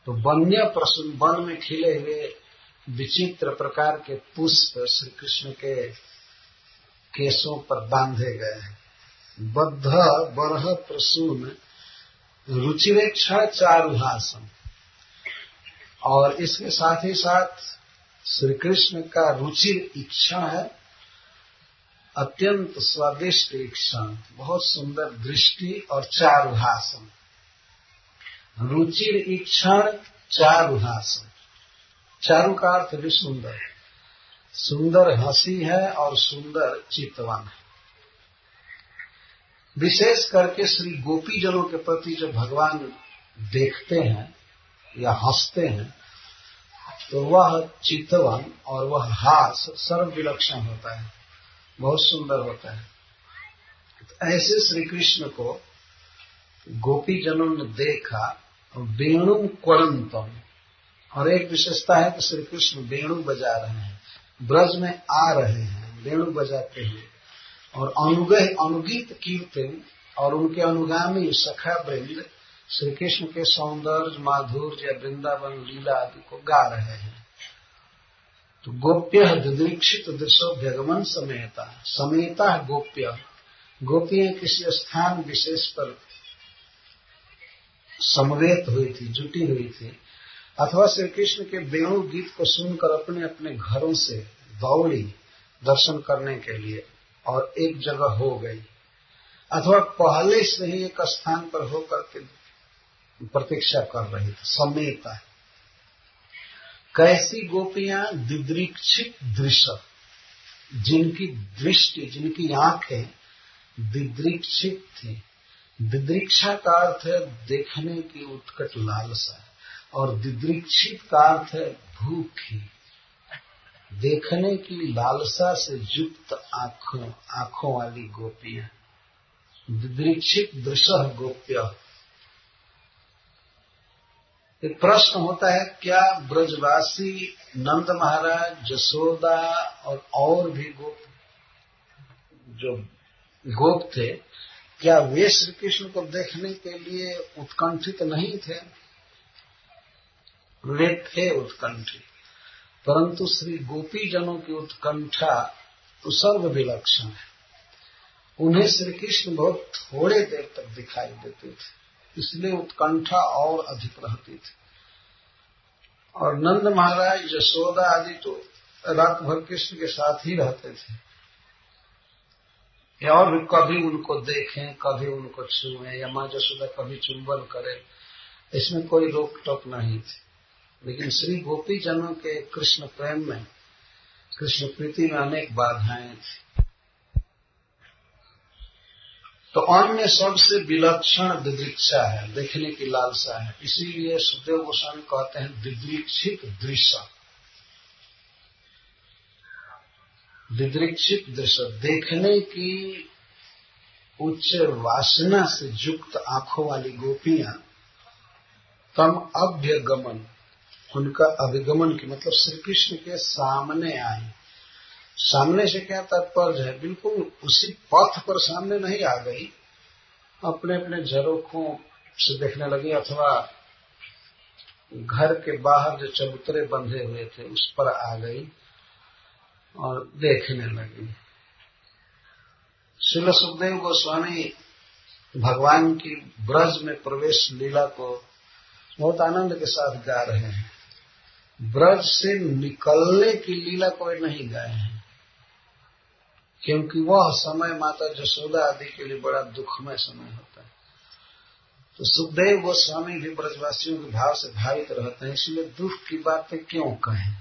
तो वन्य प्रसून वन में खिले हुए विचित्र प्रकार के पुष्प श्री कृष्ण के केसों पर बांधे गए हैं। बद्ध बरह प्रसून रुचिरेक्षण चारुहासम। और इसके साथ ही साथ श्री कृष्ण का रुचिर इच्छा है, अत्यंत स्वादिष्ट इच्छा, बहुत सुंदर दृष्टि और चारुहासम। रुचिर इच्छा चारुहासम। चारु का अर्थ भी सुंदर, सुंदर हंसी है और सुंदर चितवन है। विशेष करके श्री गोपी जनों के प्रति जब भगवान देखते हैं या हंसते हैं तो वह चितवन और वह हास सर्व विलक्षण होता है, बहुत सुंदर होता है। तो ऐसे श्री कृष्ण को गोपी जनों ने देखा। वेणु क्वरंतम। और एक विशेषता है कि श्री कृष्ण वेणु बजा रहे हैं, ब्रज में आ रहे हैं वेणु बजाते हुए। और अनुगीत कीर्तन और उनके अनुगामी सखा वृंद श्री कृष्ण के सौंदर्य माधुर्य वृंदावन लीला आदि को गा रहे हैं। तो गोप्य दिदीक्षित दृशोभ्यगमन समेता। समेता गोप्य, गोपियां किसी स्थान विशेष पर समवेत हुई थी, जुटी हुई थी, अथवा श्री कृष्ण के वेणु गीत को सुनकर अपने अपने घरों से दौड़ी दर्शन करने के लिए और एक जगह हो गई, अथवा पहले से ही एक स्थान पर होकर के प्रतीक्षा कर रही थी। समेता। कैसी गोपियां? दिदृक्षित दृश्य, जिनकी दृष्टि, जिनकी आंखें दिदृक्षित थी। दिदृक्षा का अर्थ है देखने की उत्कट लालसा, और दिदृक्षित का अर्थ है भूखी, देखने की लालसा से युक्त आंखों वाली गोपियां। दिदृक्षित दृश्य गोप्य। एक प्रश्न होता है, क्या ब्रजवासी नंद महाराज, जसोदा और भी गोप थे, क्या वे श्री कृष्ण को देखने के लिए उत्कंठित नहीं थे? वे थे उत्कंठित, परंतु श्री गोपी जनों की उत्कंठा तो सर्व विलक्षण है। उन्हें श्री कृष्ण बहुत थोड़े देर तक दिखाई देते थे, इसलिए उत्कंठा और अधिक रहती थी। और नंद महाराज, यशोदा आदि तो रात भर कृष्ण के साथ ही रहते थे, और भी कभी उनको देखें, कभी उनको छुएं, या माँ यशोदा कभी चुंबन करें, इसमें कोई रोक टोक नहीं थी। लेकिन श्री गोपी जनों के कृष्ण प्रेम में, कृष्ण प्रीति में अनेक बाधाएं थी। तो अन्य सबसे विलक्षण दिदृक्षा है, देखने की लालसा है। इसीलिए सुखदेव गोस्वामी कहते हैं दिदृक्षित दृश्य, दिदृक्षित दृश्य, देखने की उच्च वासना से युक्त आंखों वाली गोपियां तम अभ्यगमन, उनका अभिगमन की मतलब श्री कृष्ण के सामने आई। सामने से क्या तात्पर्य है, बिल्कुल उसी पथ पर सामने नहीं आ गई, अपने अपने झरोखों से देखने लगी, अथवा घर के बाहर जो चबूतरे बंधे हुए थे उस पर आ गई और देखने लगी। श्रील सुखदेव गोस्वामी भगवान की ब्रज में प्रवेश लीला को बहुत आनंद के साथ गा रहे हैं। ब्रज से निकलने की लीला कोई नहीं गाए हैं, क्योंकि वह समय माता जशोदा आदि के लिए बड़ा दुखमय समय होता है। तो सुखदेव गोस्वामी भी ब्रजवासियों के भाव से भावित रहते हैं, इसलिए दुख की बातें क्यों कहें,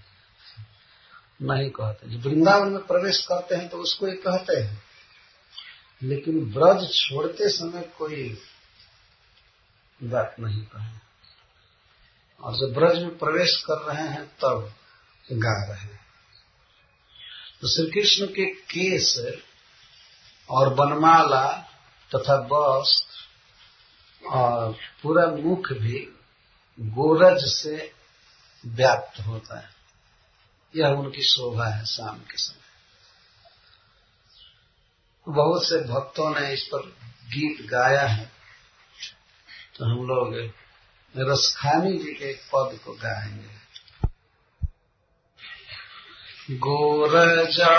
नहीं कहते। जो वृंदावन में प्रवेश करते हैं तो उसको ये कहते हैं, लेकिन ब्रज छोड़ते समय कोई बात नहीं कहे। और जब ब्रज में प्रवेश कर रहे हैं तब गा रहे हैं। तो श्री कृष्ण के केस और बनमाला तथा वस्त्र और पूरा मुख भी गोरज से व्याप्त होता है, यह उनकी शोभा है शाम के समय। बहुत से भक्तों ने इस पर गीत गाया है, तो हम लोग रसखानी जी के एक पद को गाएंगे। गोरजा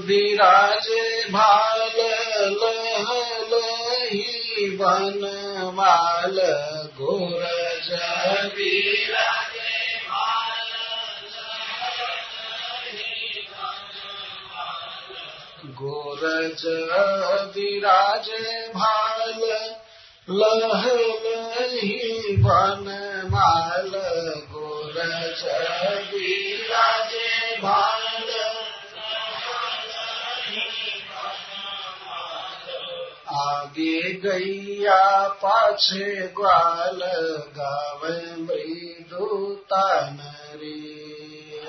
विराजे भाल लह लही बनमाल, गोरजा विराजे भाल लही बनमाल, गोरजा विराजे भाल लह लही बनमाल, गोरजा विराजे भाल आगे गैया पाछे ग्वाल, गावे मृदु तानरी,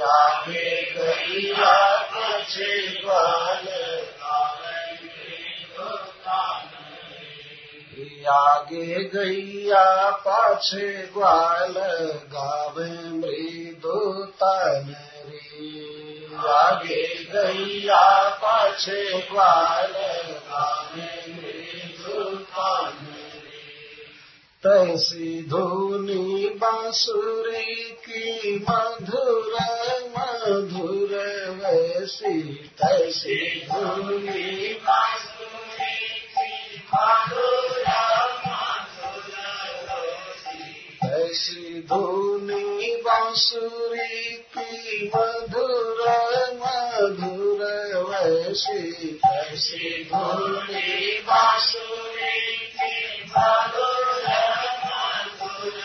आगे गैया पाछे ग्वाल, गावे मृदु तानरी, आगे गैया पाछे ग्वाल, गावे मृदु तानरी, आगे गैया पाछे ग्वाल, गावे मृदु तानरी। तैसी धुनी बांसुरी की मधुर मधुर वैसी, तैसी धुनी बांसुरी की मधुर मधुर वैसी, तैसी धुनी बांसुरी की मधुर मधुर वैसी, तैसी धुनी बांसुरी की मधुर मधुर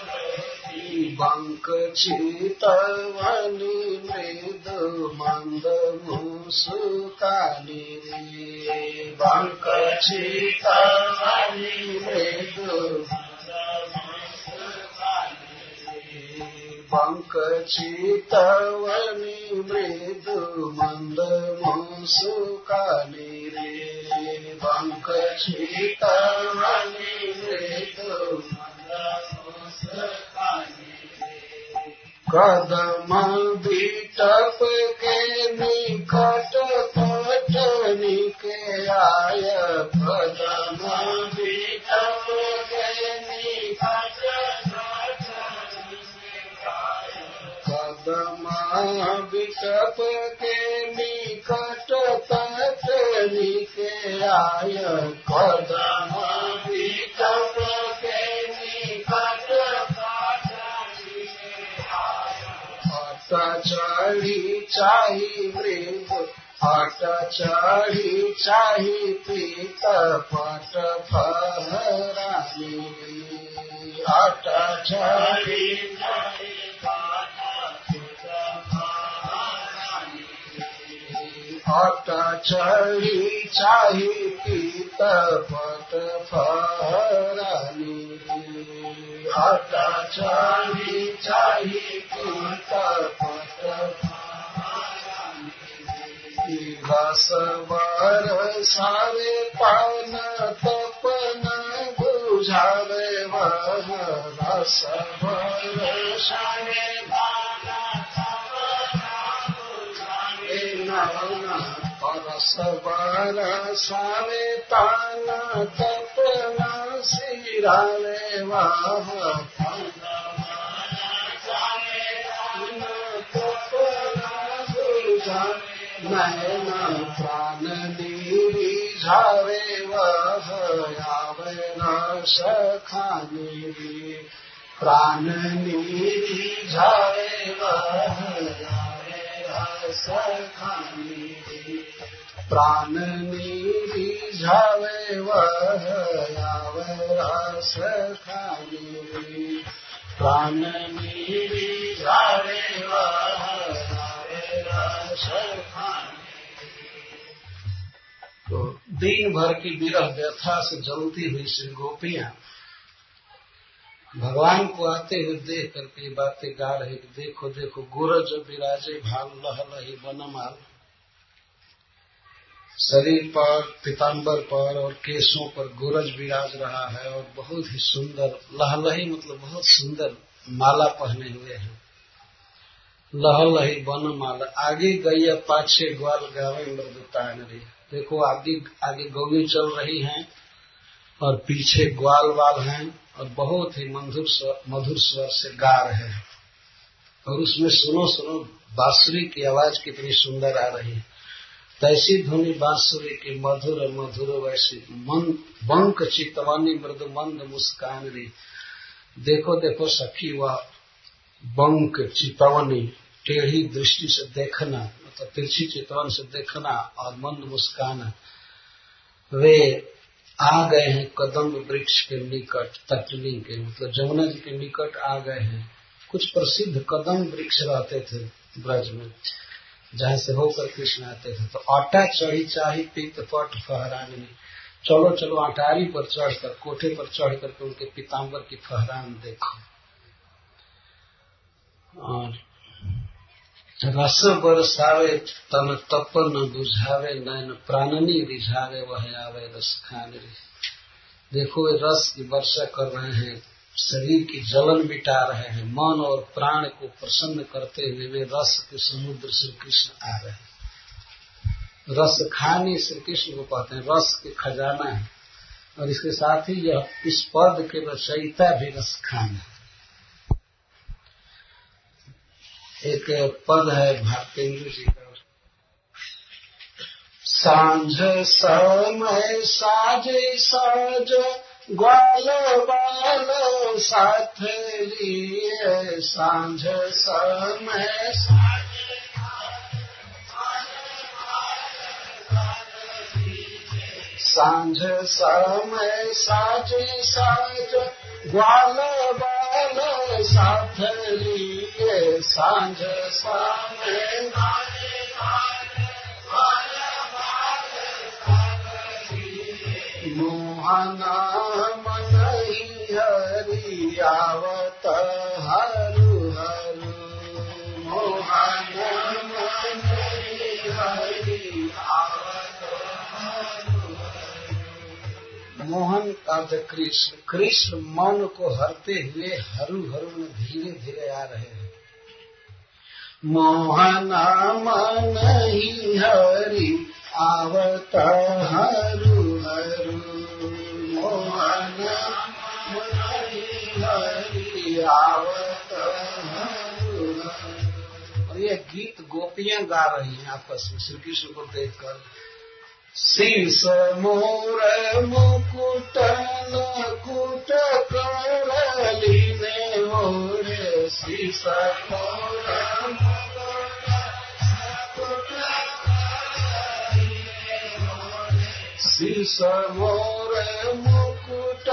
वैसी। बंक चितवनी मृदु मंद मुस्कानी रे, बंक चितवनी मृदु बंक चितवनी मृदु मंद मुस्कानी रे, बंक चितवनी मृदु मंद मुस्कानी रे। कदम बिटप के निकट पटनी के आय, कदम बिटप के निकट बिटप के निकट पटनी के आय, कदम बिटप के निकट पटनी के आय। हट चढ़ी चाही मृग, हट चढ़ी चाही पीत पट फहरानी, हट चढ़ी हट चढ़ी चाही पीत फहरानी आटा चाही चाही कुर्ता रस बरसावे पान तपन बुझावे वह रस बरसावे रस बरसावे तान तपन सिरावे वह नयन प्राण निरीझावे वह आवे रस खानी प्राण निरीझावे वह आवे रस खानी प्राण निरीझावे वह आवे रस खानी प्राण निरीझावे वह तो दिन भर की विरह व्यथा से जलती हुई श्री गोपियां भगवान को आते हुए देख करके बातें गा रहे कि देखो देखो गोरज विराजे भाल लह लही बनमाल। शरीर पर पीताम्बर पर और केशों पर गोरज विराज रहा है और बहुत ही सुंदर लहलही मतलब बहुत सुंदर माला पहने हुए हैं। लहलही बनमाल आगे गैया पाछे ग्वाल गावे मृदुतान रे। देखो आगे गौनी चल रही हैं और पीछे ग्वाल वाल हैं और बहुत ही मधुर स्वर से गा रहे हैं और उसमें सुनो सुनो बांसुरी की आवाज कितनी सुंदर आ रही है। तैसी ध्वनि बांसुरी की मधुर मधुर वैसी बंक चितवानी मृदु मंद मुस्कान रे। देखो देखो सखी वह बंक चितवनी टेढ़ी दृष्टि से देखना मतलब तिरछी चितवन से देखना और मंद मुस्काना। वे आ गए हैं कदम्ब वृक्ष के निकट तटनी के मतलब जमुना जी के निकट आ गए हैं। कुछ प्रसिद्ध कदम्ब वृक्ष रहते थे ब्रज में जहाँ से होकर कृष्ण आते थे। तो आटा चढ़ी चाही पीत पट फहरानी चलो चलो अटारी पर चढ़कर कोठे पर चढ़ करके उनके पीताम्बर की फहरान देखो। और रस बरसावे तन तपन बुझावे नयन प्राणनी रिझावे वह आवे रस खाने। देखो वे रस की वर्षा कर रहे हैं शरीर की जलन मिटा रहे हैं मन और प्राण को प्रसन्न करते हुए वे रस के समुद्र श्री कृष्ण आ रहे हैं। रस खानी श्री कृष्ण को कहते हैं रस के खजाना है और इसके साथ ही यह इस पद के रचयिता भी रस खान है। एक पद है भारतेंद्र जी का सांझ समय साजे साज ग्वाल बाल साथ लिए सांझ समय सांझ समय साजे साज ग्वाल बाल साथ लिए सांझ समय मोहना मन हरि आवत हरु हरु मोहना मन हरि आवत हरु हरु। मोहन अर्थ कृष्ण कृष्ण मन को हरते हुए हरू हरू में धीरे धीरे आ रहे हैं। मोहना मन ही हरि आवत हरु हरु मोहना मन ही हरि आवत हरु हरु। और ये गीत गोपियां गा रही हैं आपस में श्री कृष्ण को देखकर। शीस मोर मुकुट नकुट करली ने मोरे शीस मोर शीस मोर मुकुट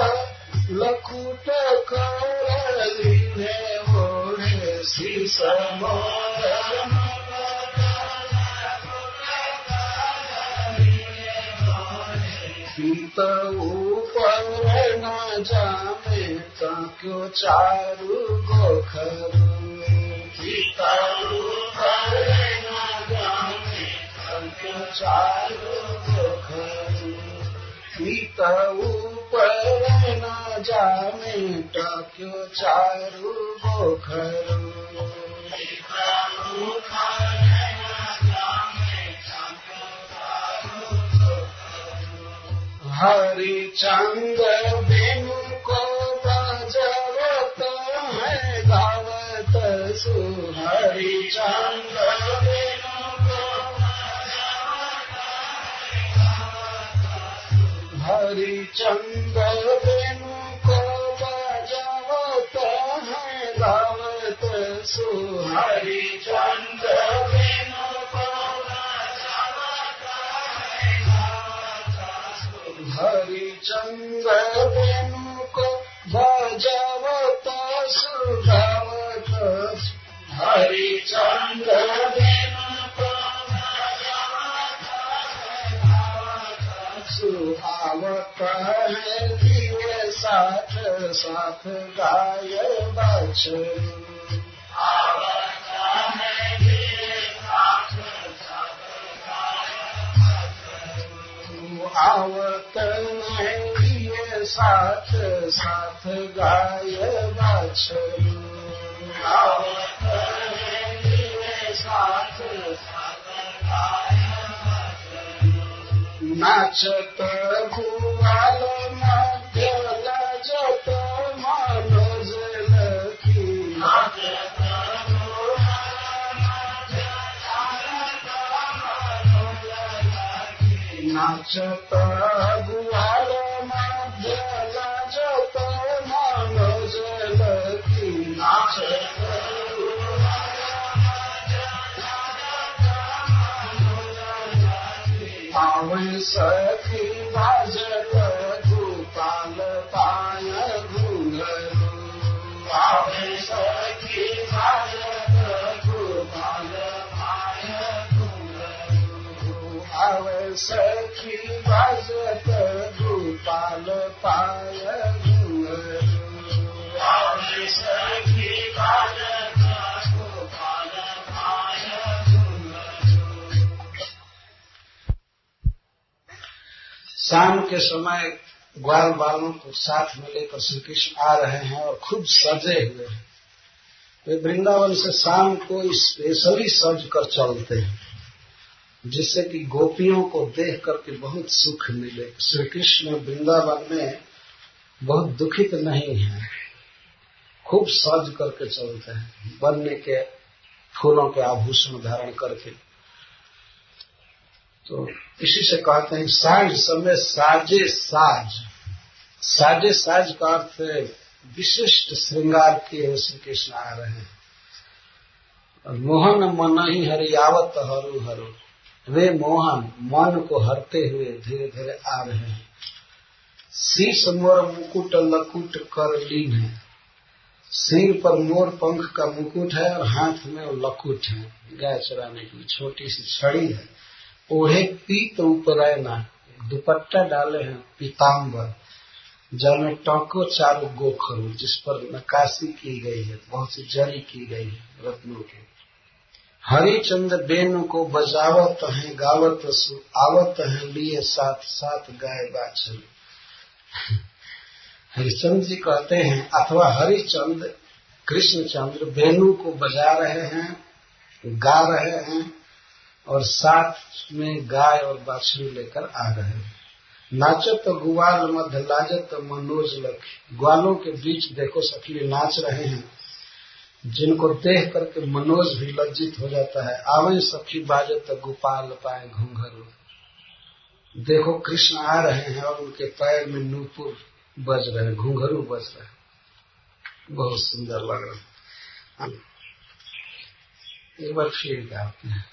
लकुट करली ने मोरे शीस मोर सीत ऊपर न जामे क्यों चारु गोखरू सीत ऊपर न जामे क्यों चारु गोखरू सीत ऊपर न जामे क्यों चारु गोखरू हरिचंद्र बिनु को बजवत है गावत सु हरिचंद्र बिनु को हरिचंद्र बिनु को बजवत है गावत सु हरिचंद्र बिनु को हरिचंद्र बिनु को बजवत सुगावत हरिचंद्र बिनु को सुहावत है दिए साथ साथ गाय बछरू आवत है साथ साथ गाय बछरू आवत है साथ साथ गाय बछरू नाचत भुआल मध्य लजत मनोज लखी नाचत नाचत गुआल मध्य लजत मनोज लखी नाचत आवे सखी बाजत गोपाल पाय घुंघरू आवे सखी बाजत गोपाल आवे सखी बाजत गोपाल पाय घुंघरू आवे सखी बाजत गोपाल पाय घुंघरू। शाम के समय ग्वाल बालों को साथ में लेकर श्री कृष्ण आ रहे हैं और खूब सजे हुए हैं। वे वृंदावन से शाम को स्पेशली सज कर चलते हैं जिससे कि गोपियों को देख करके बहुत सुख मिले। श्री कृष्ण वृंदावन में बहुत दुखित नहीं है, खूब सज करके चलते हैं, बनने के फूलों के आभूषण धारण करके। तो इसी से कहते हैं साँझ समय साजे साज। साजे साज का अर्थ विशिष्ट श्रृंगार किए श्री कृष्ण आ रहे हैं। मोहन मन ही हरियावत हरू हरू, वे मोहन मन को हरते हुए धीरे धीरे आ रहे हैं। शीश मोर मुकुट लकुट कर लीन है, सिर पर मोर पंख का मुकुट है और हाथ में वो लकुट है, गाय चराने की छोटी सी छड़ी है। ओढ़े पीत उपरैना, दुपट्टा डाले हैं पीताम्बर, जल टोको चारु गोखरू, जिस पर नक्काशी की गई है, बहुत सी जरी की गई है रत्नों के। हरिचंद्र बेनु को बजावत हैं गावत सु, आवत हैं लिए साथ साथ गाय बाछरू। हरिचंद्र जी कहते हैं अथवा हरिचंद्र कृष्णचंद्र बेनु को बजा रहे हैं, गा रहे हैं और साथ में गाय और बाछरू लेकर आ रहे हैं। नाचत ग्वाल मध्य लाजत मनोज लखी, ग्वालों के बीच देखो सखी नाच रहे हैं जिनको देख करके मनोज भी लज्जित हो जाता है। आवे सखी बाजत गोपाल पाए घुंघरू, देखो कृष्ण आ रहे हैं और उनके पैर में नूपुर बज रहे, घुंघरू बज रहे, बहुत सुंदर लग रहा है। एक बार फिर गाते हैं।